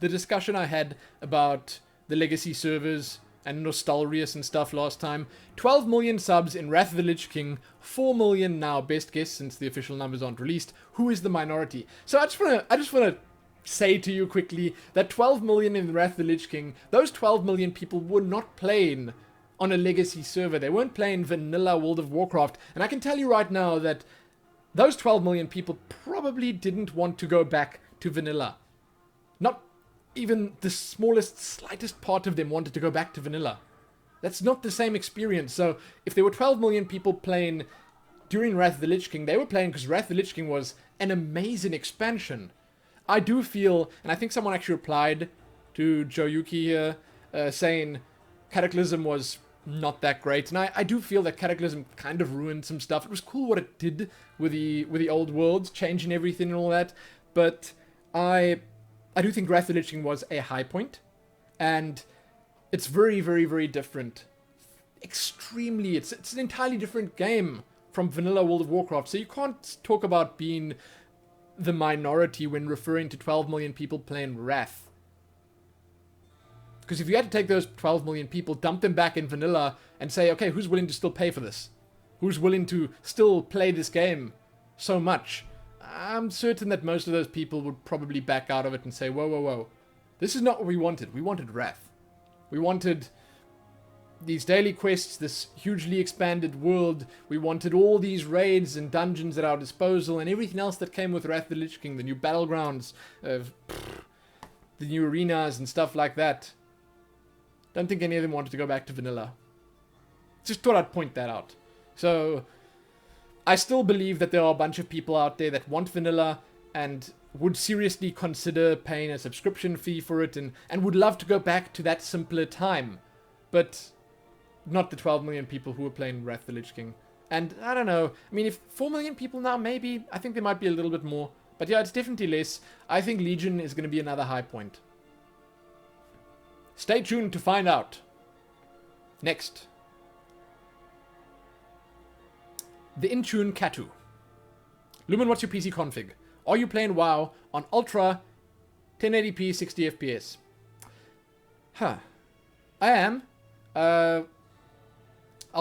the discussion I had about the legacy servers and Nostalrius and stuff last time. 12 million subs in Wrath of the Lich King. 4 million now, best guess since the official numbers aren't released. Who is the minority? So I just wanna say to you quickly that 12 million in Wrath of the Lich King, those 12 million people were not playing on a legacy server. They weren't playing vanilla World of Warcraft. And I can tell you right now that those 12 million people probably didn't want to go back to vanilla. Not even the smallest, slightest part of them wanted to go back to vanilla. That's not the same experience. So if there were 12 million people playing during Wrath of the Lich King, they were playing because Wrath of the Lich King was an amazing expansion. I do feel, and I think someone actually replied to Joyuki here, saying Cataclysm was not that great, and I do feel that Cataclysm kind of ruined some stuff. It was cool what it did with the old worlds, changing everything and all that, but I do think Wrath of the Lich King was a high point, and it's very, very, very different. Extremely, it's an entirely different game from vanilla World of Warcraft, so you can't talk about being the minority when referring to 12 million people playing Wrath. Because if you had to take those 12 million people, dump them back in vanilla, and say, okay, who's willing to still pay for this? Who's willing to still play this game so much? I'm certain that most of those people would probably back out of it and say, whoa, whoa, whoa. This is not what we wanted. We wanted Wrath. We wanted these daily quests, this hugely expanded world. We wanted all these raids and dungeons at our disposal, and everything else that came with Wrath of the Lich King, the new battlegrounds, the new arenas and stuff like that. Don't think any of them wanted to go back to vanilla. Just thought I'd point that out. So, I still believe that there are a bunch of people out there that want vanilla and would seriously consider paying a subscription fee for it and would love to go back to that simpler time. But not the 12 million people who were playing Wrath of the Lich King. And I don't know. I mean, if 4 million people now, maybe. I think there might be a little bit more. But yeah, it's definitely less. I think Legion is going to be another high point. Stay tuned to find out. Next. The Intune Katu. Lumin, what's your PC config? Are you playing WoW on Ultra 1080p 60 FPS? Huh. I am. I'll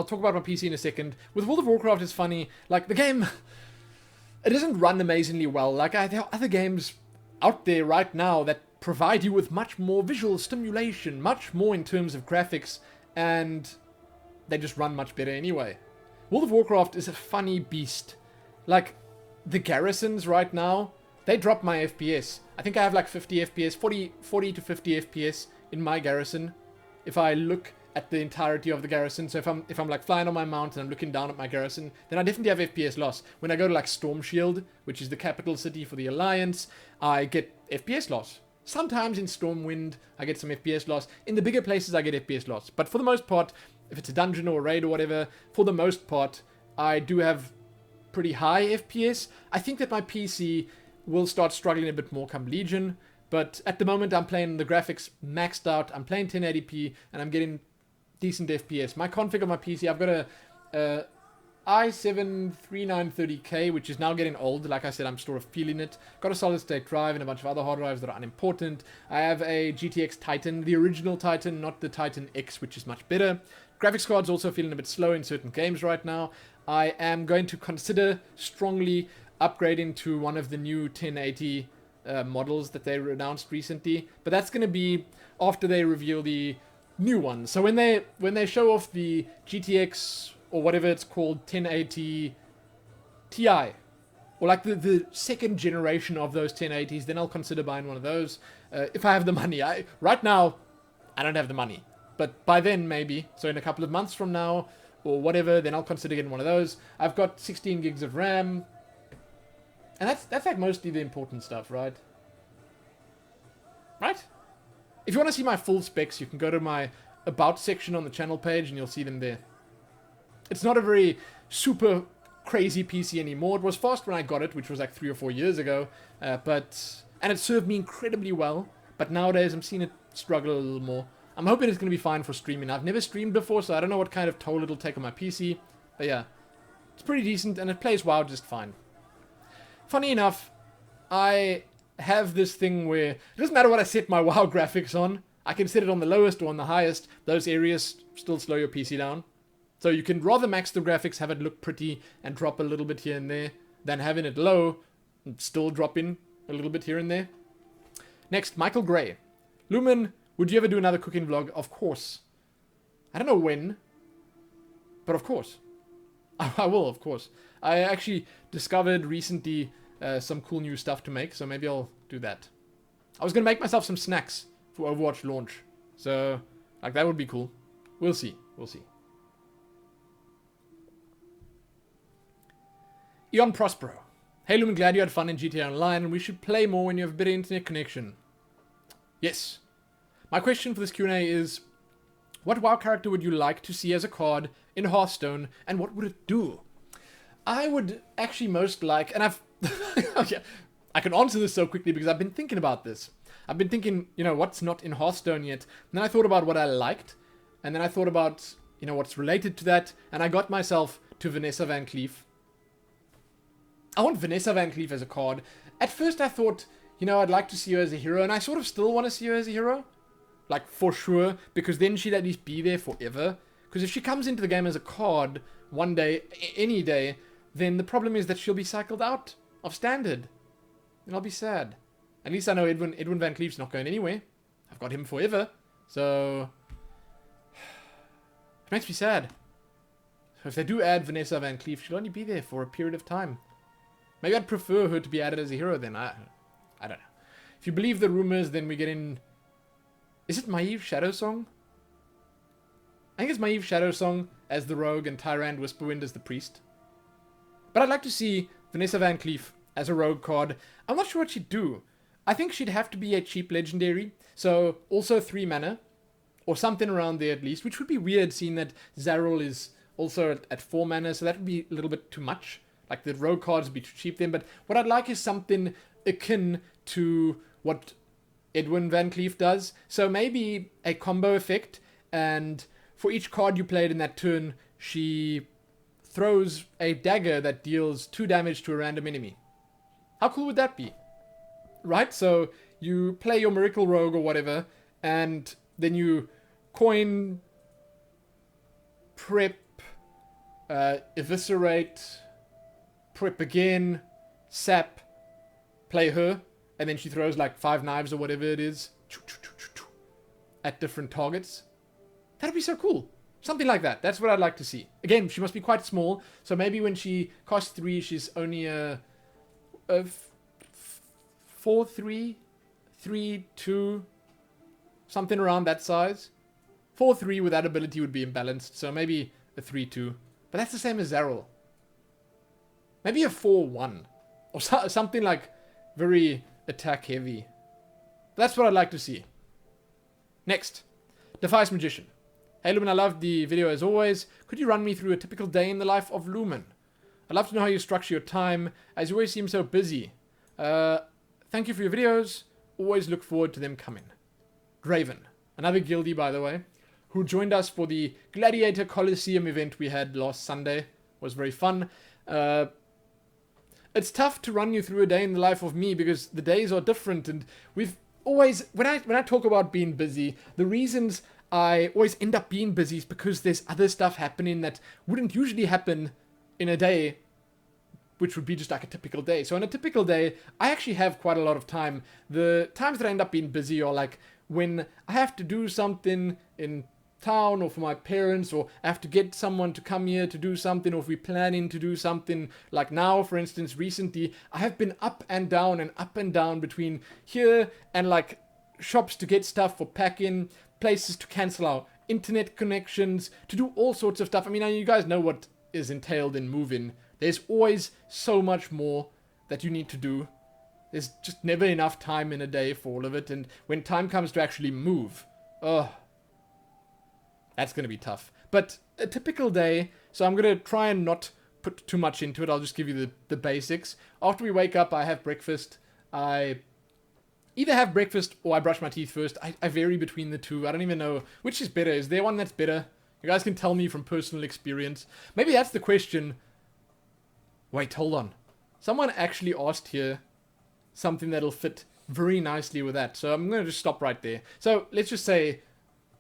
talk about my PC in a second. With World of Warcraft, it's funny. Like, the game, it doesn't run amazingly well. Like, there are other games out there right now that provide you with much more visual stimulation, much more in terms of graphics, and they just run much better anyway. World of Warcraft is a funny beast. Like, the garrisons right now, they drop my FPS. I think I have like 50 FPS, 40 to 50 FPS in my garrison. If I look at the entirety of the garrison, so if I'm like flying on my mount and I'm looking down at my garrison, then I definitely have FPS loss. When I go to like Storm Shield, which is the capital city for the Alliance, I get FPS loss. Sometimes in Stormwind, I get some FPS loss. In the bigger places, I get FPS loss. But for the most part, if it's a dungeon or a raid or whatever, for the most part, I do have pretty high FPS. I think that my PC will start struggling a bit more come Legion. But at the moment, I'm playing the graphics maxed out. I'm playing 1080p, and I'm getting decent FPS. My config on my PC, I've got a i7-3930K, which is now getting old. Like I said, I'm sort of feeling it. Got a solid state drive and a bunch of other hard drives that are unimportant. I have a GTX Titan, the original Titan, not the Titan X, which is much better. Graphics card's also feeling a bit slow in certain games right now. I am going to consider strongly upgrading to one of the new 1080 models that they announced recently. But that's going to be after they reveal the new ones. So when they show off the GTX or whatever it's called, 1080 Ti, or like the second generation of those 1080s, then I'll consider buying one of those if I have the money. Right now, I don't have the money, but by then maybe. So in a couple of months from now, or whatever, then I'll consider getting one of those. I've got 16 gigs of RAM, and that's like mostly the important stuff, right? Right? If you want to see my full specs, you can go to my About section on the channel page, and you'll see them there. It's not a very super crazy PC anymore. It was fast when I got it, which was like 3 or 4 years ago. And it served me incredibly well. But nowadays, I'm seeing it struggle a little more. I'm hoping it's going to be fine for streaming. I've never streamed before, so I don't know what kind of toll it'll take on my PC. But yeah, it's pretty decent, and it plays WoW just fine. Funny enough, I have this thing where it doesn't matter what I set my WoW graphics on. I can set it on the lowest or on the highest. Those areas still slow your PC down. So you can rather max the graphics, have it look pretty, and drop a little bit here and there, than having it low and still drop in a little bit here and there. Next, Michael Gray. Lumin, would you ever do another cooking vlog? Of course. I don't know when, but of course. I will, of course. I actually discovered recently some cool new stuff to make, so maybe I'll do that. I was going to make myself some snacks for Overwatch launch. So, like, that would be cool. We'll see. We'll see. Eon Prospero. Hey Lumin, glad you had fun in GTA Online, and we should play more when you have a better internet connection. Yes. My question for this Q&A is, what WoW character would you like to see as a card in Hearthstone, and what would it do? I would actually most like, and I've... okay, I can answer this so quickly because I've been thinking about this. I've been thinking, what's not in Hearthstone yet. And then I thought about what I liked, and then I thought about, what's related to that, and I got myself to Vanessa Van Cleef. I want Vanessa Van Cleef as a card. At first I thought, I'd like to see her as a hero, and I sort of still want to see her as a hero. Like, for sure, because then she'd at least be there forever. Because if she comes into the game as a card one day, any day, then the problem is that she'll be cycled out of standard. And I'll be sad. At least I know Edwin Van Cleef's not going anywhere. I've got him forever. So, it makes me sad. So if they do add Vanessa Van Cleef, she'll only be there for a period of time. Maybe I'd prefer her to be added as a hero then. I don't know. If you believe the rumors, then we get in... Is it Maeve Shadowsong? I think it's Maeve Shadowsong as the rogue and Tyrande Whisperwind as the priest. But I'd like to see Vanessa Van Cleef as a rogue card. I'm not sure what she'd do. I think she'd have to be a cheap legendary. So also 3 mana. Or something around there at least. Which would be weird seeing that Zarul is also at 4 mana. So that would be a little bit too much. Like the rogue cards would be too cheap then. But what I'd like is something akin to what Edwin Van Cleef does. So maybe a combo effect. And for each card you played in that turn, she throws a dagger that deals 2 damage to a random enemy. How cool would that be? Right? So you play your Miracle Rogue or whatever, and then you coin, prep, eviscerate, prep again, sap, play her, and then she throws like 5 knives or whatever it is at different targets. That'd be so cool. Something like that. That's what I'd like to see. Again, she must be quite small, so maybe when she costs 3, she's only a 4-3, 3-2, something around that size. 4-3 with that ability would be imbalanced, so maybe a 3-2. But that's the same as Zarul. Maybe a 4-1. Or something like very attack heavy. That's what I'd like to see. Next. Defice Magician. Hey Lumin, I loved the video as always. Could you run me through a typical day in the life of Lumin? I'd love to know how you structure your time, as you always seem so busy. Thank you for your videos. Always look forward to them coming. Draven, another guildie by the way, who joined us for the Gladiator Coliseum event we had last Sunday. Was very fun. It's tough to run you through a day in the life of me because the days are different, and we've always, when I talk about being busy, the reasons I always end up being busy is because there's other stuff happening that wouldn't usually happen in a day, which would be just like a typical day. So on a typical day, I actually have quite a lot of time. The times that I end up being busy are like when I have to do something in town or for my parents, or I have to get someone to come here to do something, or if we're planning to do something. Like now, for instance, recently, I have been up and down between here and like shops to get stuff for packing, places to cancel our internet connections, to do all sorts of stuff. I mean, you guys know what is entailed in moving. There's always so much more that you need to do. There's just never enough time in a day for all of it, and when time comes to actually move, that's going to be tough. But a typical day, so I'm going to try and not put too much into it. I'll just give you the basics. After we wake up, I have breakfast. I either have breakfast or I brush my teeth first. I vary between the two. I don't even know which is better. Is there one that's better? You guys can tell me from personal experience. Maybe that's the question. Wait, hold on. Someone actually asked here something that'll fit very nicely with that. So I'm going to just stop right there. So let's just say,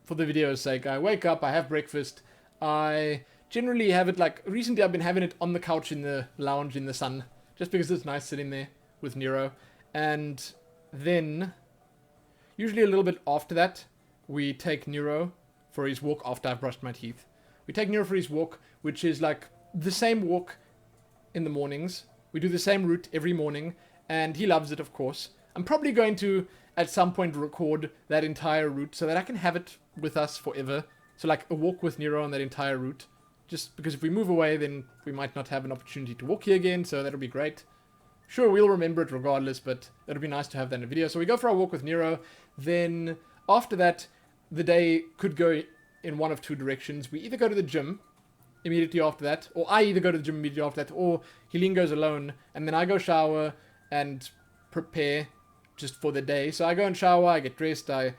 for the video's sake, I wake up, I have breakfast. I generally have it like, recently I've been having it on the couch in the lounge in the sun, just because it's nice sitting there with Nero. And then, usually a little bit after that, we take Nero for his walk after I've brushed my teeth. We take Nero for his walk, which is like the same walk in the mornings. We do the same route every morning, and he loves it, of course. I'm probably going to, at some point, record that entire route so that I can have it with us forever. So like a walk with Nero on that entire route. just because if we move away, then we might not have an opportunity to walk here again, so that'll be great. Sure, we'll remember it regardless, but it'll be nice to have that in a video. So we go for our walk with Nero, then after that, the day could go in one of two directions. We either go to the gym immediately after that, or I either go to the gym immediately after that, or Helene goes alone, and then I go shower and prepare just for the day. So I go and shower, I get dressed, I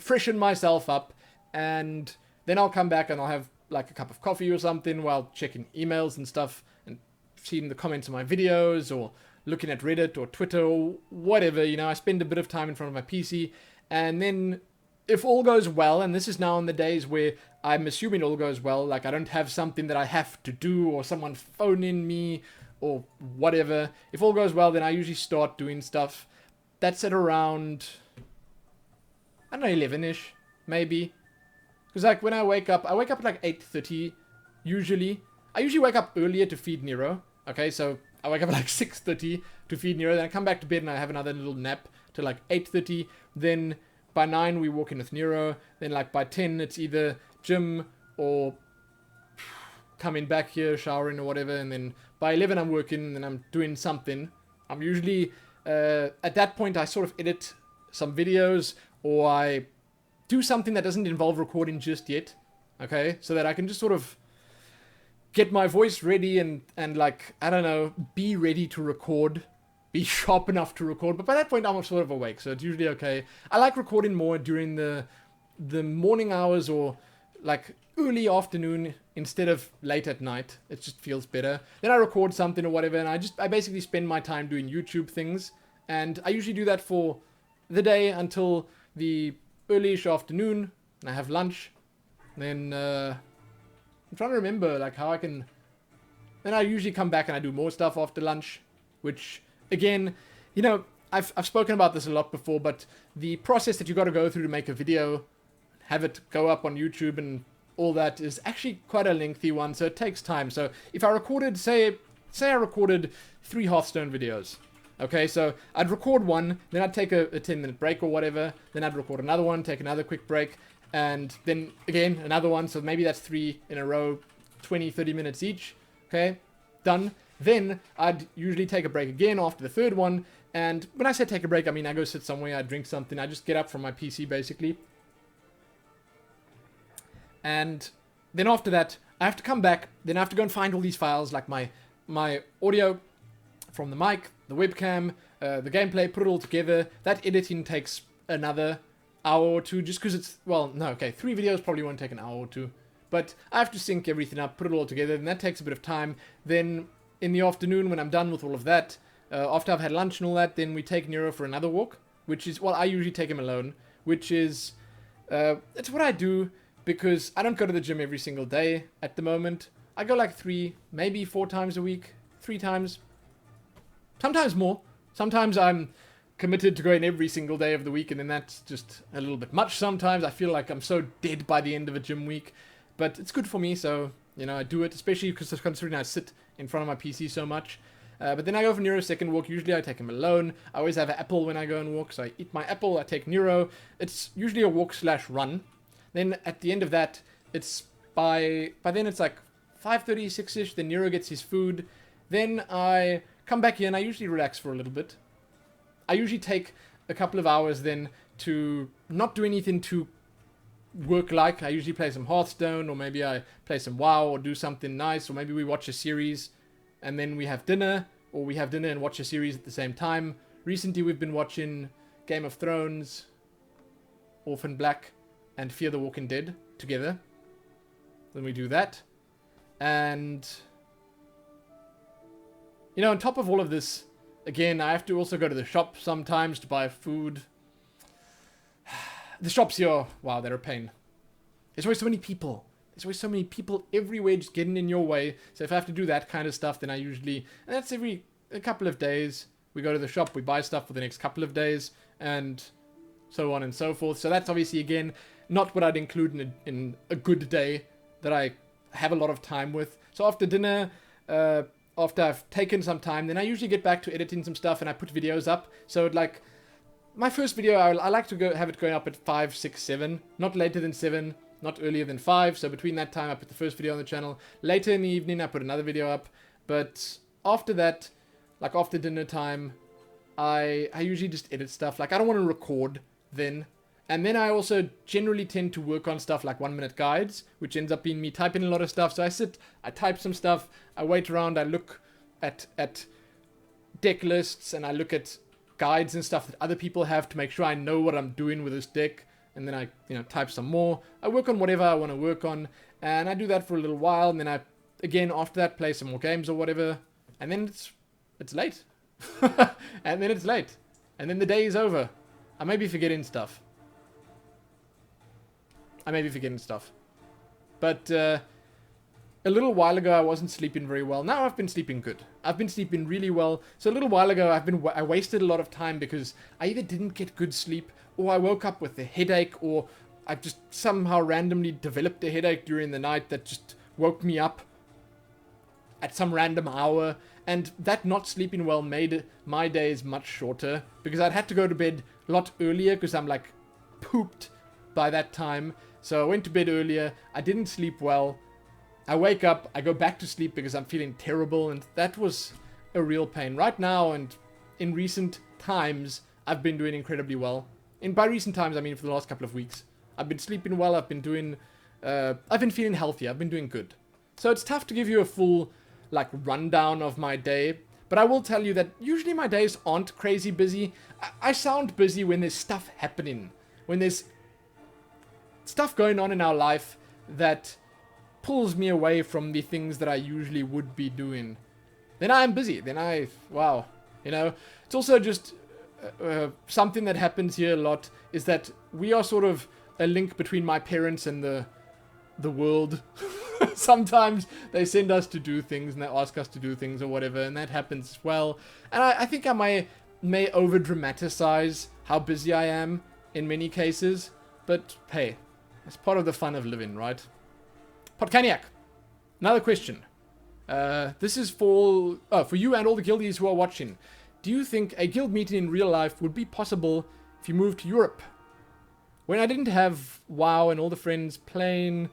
freshen myself up, and then I'll come back and I'll have like a cup of coffee or something while checking emails and stuff, and seeing the comments on my videos, or looking at Reddit or Twitter or whatever. You know, I spend a bit of time in front of my PC, and then if all goes well, and this is now on the days where I'm assuming all goes well, like I don't have something that I have to do or someone phoning me or whatever, if all goes well, then I usually start doing stuff. That's at around, I don't know, 11ish maybe, because like when I wake up at like 8:30 usually. I usually wake up earlier to feed Nero. Okay, so I wake up at like 6:30 to feed Nero, then I come back to bed and I have another little nap till like 8:30. Then by 9 we walk in with Nero. Then like by 10 it's either gym or coming back here, showering or whatever. And then by 11 I'm working and I'm doing something. I'm usually, at that point I sort of edit some videos, or I do something that doesn't involve recording just yet. Okay, so that I can just sort of get my voice ready and like, I don't know, be ready to record, be sharp enough to record. But by that point I'm sort of awake, so it's usually okay. I like recording more during the morning hours, or like early afternoon instead of late at night. It just feels better. Then I record something or whatever, and I basically spend my time doing YouTube things, and I usually do that for the day until the early-ish afternoon, and I have lunch. Then I'm trying to remember like how I can. Then I usually come back and I do more stuff after lunch, which again, you know, I've spoken about this a lot before, but the process that you got to go through to make a video, have it go up on YouTube and all that, is actually quite a lengthy one, so it takes time. So if I recorded, say I recorded 3 Hearthstone videos, okay, so I'd record one, then I'd take a 10-minute break or whatever, then I'd record another one, take another quick break, and then again another one, so maybe that's 3 in a row, 20-30 minutes each. Okay, done. Then I'd usually take a break again after the third one, and when I say take a break, I mean I go sit somewhere, I drink something, I just get up from my PC basically. And then after that, I have to come back, then I have to go and find all these files, like my audio from the mic, the webcam, the gameplay, put it all together. That editing takes another hour or two, just because it's, well, no, okay, 3 videos probably won't take an hour or two. But I have to sync everything up, put it all together, and that takes a bit of time. Then in the afternoon, when I'm done with all of that, after I've had lunch and all that, then we take Nero for another walk, which is, well, I usually take him alone, which is, it's what I do, because I don't go to the gym every single day at the moment. I go like 3, maybe 4 times a week, 3 times, sometimes more. Sometimes I'm committed to going every single day of the week, and then that's just a little bit much sometimes. I feel like I'm so dead by the end of a gym week, but it's good for me, so, you know, I do it, especially because considering I sit in front of my PC so much. But then I go for Nero's second walk. Usually I take him alone. I always have an apple when I go and walk, so I eat my apple, I take Nero. It's usually a walk/run. Then at the end of that, it's by then it's like 5:30, 6ish, then Nero gets his food. Then I come back here and I usually relax for a little bit. I usually take a couple of hours then to not do anything too work-like. I usually play some Hearthstone, or maybe I play some WoW, or do something nice, or maybe we watch a series, and then we have dinner, or we have dinner and watch a series at the same time. Recently we've been watching Game of Thrones, Orphan Black, and Fear the Walking Dead together. Then we do that. And, you know, on top of all of this, again, I have to also go to the shop sometimes to buy food. The shops here, wow, they're a pain. There's always so many people. There's always so many people everywhere just getting in your way. So if I have to do that kind of stuff, then I usually, and that's every a couple of days, we go to the shop, we buy stuff for the next couple of days, and so on and so forth. So that's obviously, again, not what I'd include in a good day that I have a lot of time with. So after dinner, after I've taken some time, then I usually get back to editing some stuff and I put videos up. So my first video, I like to have it going up at 5, 6, 7, not later than 7. not earlier than 5. So between that time, I put the first video on the channel. Later in the evening, I put another video up. But after that, like after dinner time, I usually just edit stuff. Like, I don't want to record then. And then I also generally tend to work on stuff like 1-minute guides, which ends up being me typing a lot of stuff. So I sit, I type some stuff, I wait around, I look at deck lists, and I look at guides and stuff that other people have to make sure I know what I'm doing with this deck. And then I, type some more. I work on whatever I want to work on, and I do that for a little while, and then I, again, after that, play some more games or whatever. And then it's late. And then it's late. And then the day is over. I may be forgetting stuff. But a little while ago, I wasn't sleeping very well. Now I've been sleeping good. I've been sleeping really well. So a little while ago, I wasted a lot of time because I either didn't get good sleep, or I woke up with a headache, or I just somehow randomly developed a headache during the night that just woke me up at some random hour. And that not sleeping well made my days much shorter because I'd had to go to bed a lot earlier because I'm like pooped by that time. So I went to bed earlier. I didn't sleep well. I wake up. I go back to sleep because I'm feeling terrible. And that was a real pain. Right now and in recent times, I've been doing incredibly well. And by recent times, I mean for the last couple of weeks. I've been sleeping well. I've been feeling healthy. I've been doing good. So it's tough to give you a full rundown of my day. But I will tell you that usually my days aren't crazy busy. I sound busy when there's stuff happening. When there's stuff going on in our life that pulls me away from the things that I usually would be doing. Then I am busy. Wow. It's also just something that happens here a lot is that we are sort of a link between my parents and the world. Sometimes they send us to do things and they ask us to do things or whatever, and that happens as well. And I think I may over dramatize how busy I am in many cases, but hey, it's part of the fun of living, right? Podcaniac, another question. This is for you and all the guildies who are watching. Do you think a guild meeting in real life would be possible if you moved to Europe? When I didn't have WoW and all the friends playing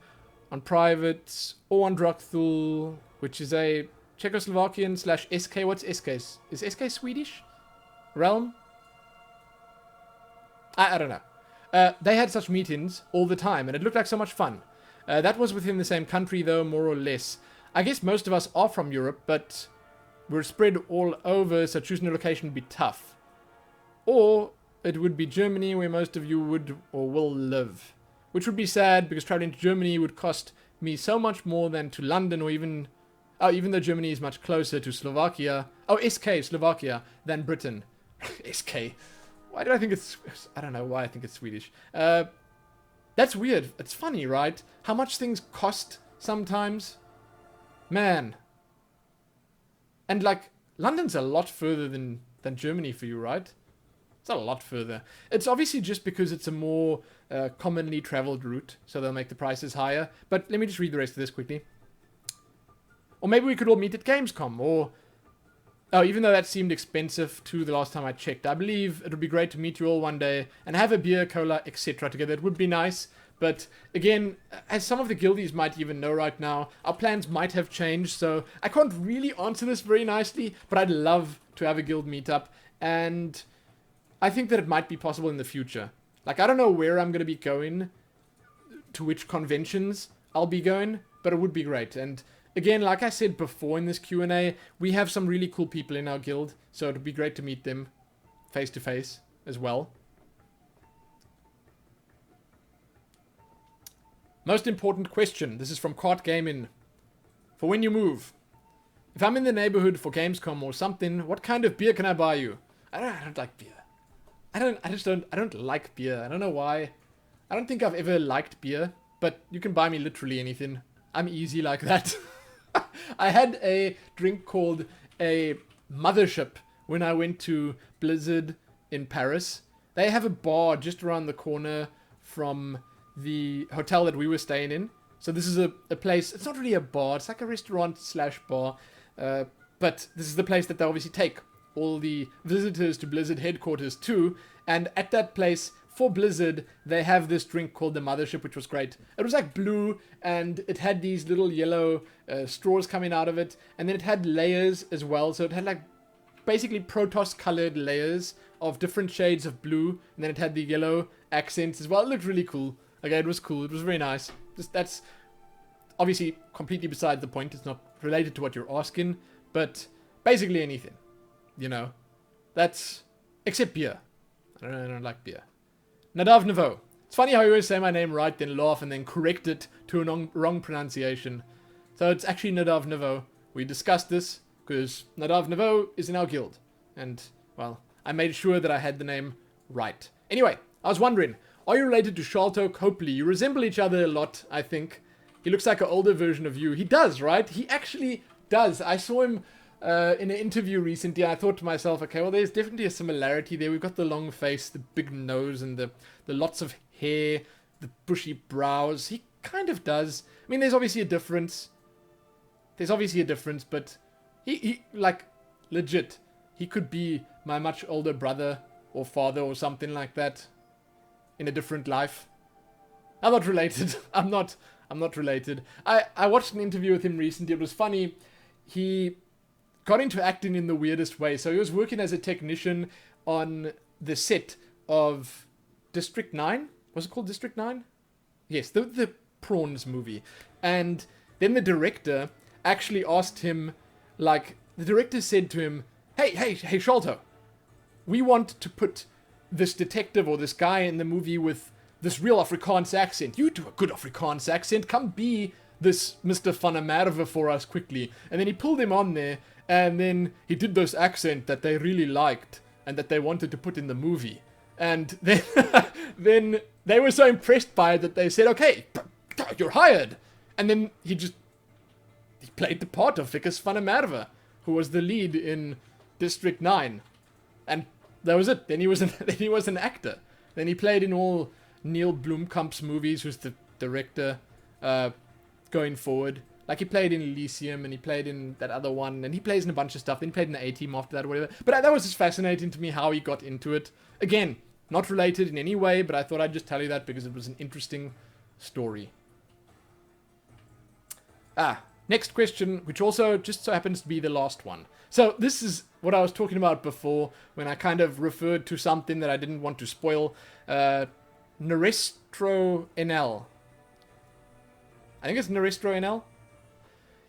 on private or on Drukthul, which is a Czechoslovakian / SK. What's SK? Is SK Swedish? Realm? I don't know. They had such meetings all the time, and it looked like so much fun. That was within the same country, though, more or less. I guess most of us are from Europe, but we're spread all over, so choosing a location would be tough. Or it would be Germany, where most of you would or will live. Which would be sad, because traveling to Germany would cost me so much more than to London, or even though Germany is much closer to Slovakia. Oh, SK, Slovakia, than Britain. SK. Why do I think it's... I don't know why I think it's Swedish. That's weird. It's funny, right? How much things cost sometimes. Man. And, London's a lot further than Germany for you, right? It's a lot further. It's obviously just because it's a more commonly traveled route, so they'll make the prices higher. But let me just read the rest of this quickly. Or maybe we could all meet at Gamescom, or... Oh, even though that seemed expensive too the last time I checked. I believe it would be great to meet you all one day and have a beer, cola, etc. together. It would be nice. But again, as some of the guildies might even know right now, our plans might have changed. So I can't really answer this very nicely, but I'd love to have a guild meetup. And I think that it might be possible in the future. I don't know where I'm going to be going, to which conventions I'll be going, but it would be great. And again, like I said before in this Q&A, we have some really cool people in our guild, so it would be great to meet them face to face as well. Most important question. This is from Cart Gaming. For when you move. If I'm in the neighborhood for Gamescom or something, what kind of beer can I buy you? I don't like beer. I don't like beer. I don't know why. I don't think I've ever liked beer, but you can buy me literally anything. I'm easy like that. I had a drink called a Mothership when I went to Blizzard in Paris. They have a bar just around the corner from the hotel that we were staying in. So this is a place, it's not really a bar, it's like a restaurant / bar. But this is the place that they obviously take all the visitors to Blizzard headquarters to. And at that place, for Blizzard, they have this drink called the Mothership, which was great. It was like blue, and it had these little yellow straws coming out of it, and then it had layers as well, so it had like basically Protoss colored layers of different shades of blue, and then it had the yellow accents as well. It looked really cool. Okay, it was cool. It was very nice. That's obviously completely beside the point. It's not related to what you're asking, but basically anything, you know. That's except beer. I don't like beer. Nadav Navo. It's funny how you always say my name right, then laugh, and then correct it to a wrong pronunciation. So it's actually Nadav Navo. We discussed this because Nadav Navo is in our guild, and well, I made sure that I had the name right. Anyway, I was wondering, are you related to Shalto Copley? You resemble each other a lot, I think. He looks like an older version of you. He does, right? He actually does. I saw him in an interview recently, and I thought to myself, okay, well, there's definitely a similarity there. We've got the long face, the big nose, and the lots of hair, the bushy brows. He kind of does. I mean, there's obviously a difference. But he like, legit, he could be my much older brother or father or something like that in a different life. I'm not related. I'm not related. I watched an interview with him recently. It was funny. He got into acting in the weirdest way. So he was working as a technician on the set of District 9. Was it called District 9? Yes, the prawns movie. And then the director actually asked him, like, the director said to him, hey, Sholto, we want to put this detective or this guy in the movie with this real Afrikaans accent. You do a good Afrikaans accent. Come be this Mr. Van der Merwe for us quickly. And then he pulled him on there, and then he did this accent that they really liked and that they wanted to put in the movie. And then, then they were so impressed by it that they said, okay, you're hired. And then he played the part of Vickers Van der Merwe, who was the lead in District 9. And that was it. Then he was an actor. Then he played in all Neil Blomkamp's movies, who's the director, going forward. Like, he played in Elysium, and he played in that other one, and he plays in a bunch of stuff. Then he played in the A-Team after that, or whatever. But that was just fascinating to me, how he got into it. Again, not related in any way, but I thought I'd just tell you that because it was an interesting story. Next question, which also just so happens to be the last one. So this is what I was talking about before, when I kind of referred to something that I didn't want to spoil. Narestro NL. I think it's Narestro NL.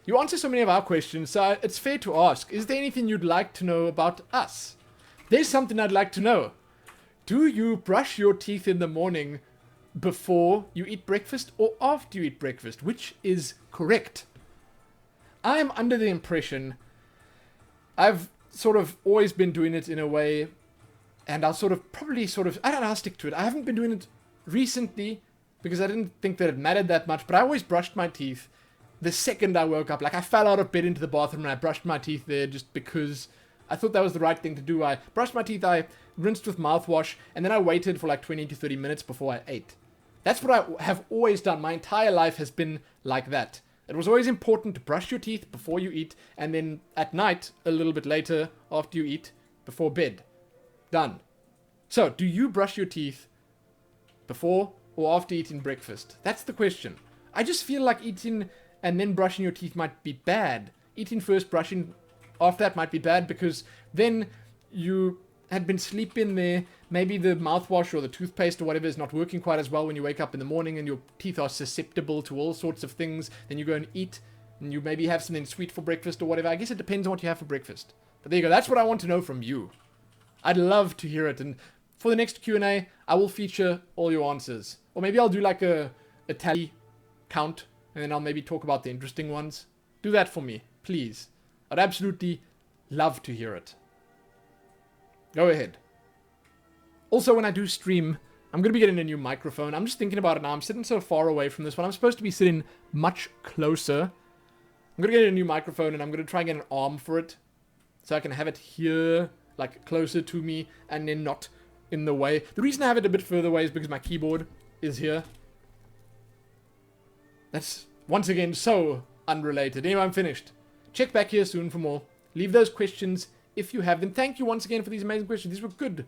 You answer so many of our questions, so it's fair to ask, is there anything you'd like to know about us? There's something I'd like to know. Do you brush your teeth in the morning before you eat breakfast or after you eat breakfast? Which is correct? I am under the impression I've sort of always been doing it in a way, and I'll I don't know, I'll stick to it. I haven't been doing it recently because I didn't think that it mattered that much, but I always brushed my teeth the second I woke up. Like, I fell out of bed into the bathroom and I brushed my teeth there just because I thought that was the right thing to do. I brushed my teeth, I rinsed with mouthwash, and then I waited for like 20 to 30 minutes before I ate. That's what I have always done. My entire life has been like that. It was always important to brush your teeth before you eat, and then at night, a little bit later, after you eat, before bed. Done. So, do you brush your teeth before or after eating breakfast? That's the question. I just feel like eating and then brushing your teeth might be bad. Eating first, brushing after that might be bad, because then you had been sleeping there. Maybe the mouthwash or the toothpaste or whatever is not working quite as well when you wake up in the morning, and your teeth are susceptible to all sorts of things. Then you go and eat, and you maybe have something sweet for breakfast or whatever. I guess it depends on what you have for breakfast. But there you go. That's what I want to know from you. I'd love to hear it. And for the next Q&A, I will feature all your answers. Or maybe I'll do like a tally count, and then I'll maybe talk about the interesting ones. Do that for me, please. I'd absolutely love to hear it. Go ahead. Also, when I do stream, I'm going to be getting a new microphone. I'm just thinking about it now. I'm sitting so far away from this one. I'm supposed to be sitting much closer. I'm going to get a new microphone, and I'm going to try and get an arm for it, so I can have it here, like closer to me, and then not in the way. The reason I have it a bit further away is because my keyboard is here. That's, once again, so unrelated. Anyway, I'm finished. Check back here soon for more. Leave those questions if you have them. Thank you once again for these amazing questions. These were good.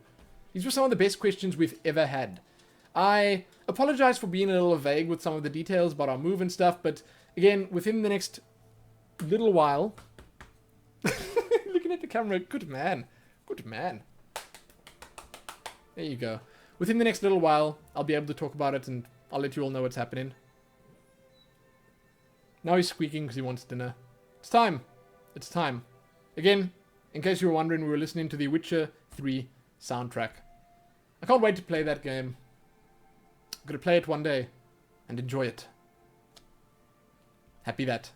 These were some of the best questions we've ever had. I apologize for being a little vague with some of the details about our move and stuff, but again, within the next little while... Looking at the camera, good man. Good man. There you go. Within the next little while, I'll be able to talk about it and I'll let you all know what's happening. Now he's squeaking because he wants dinner. It's time. It's time. Again, in case you were wondering, we were listening to the Witcher 3 soundtrack. I can't wait to play that game. I'm gonna play it one day and enjoy it. Happy that.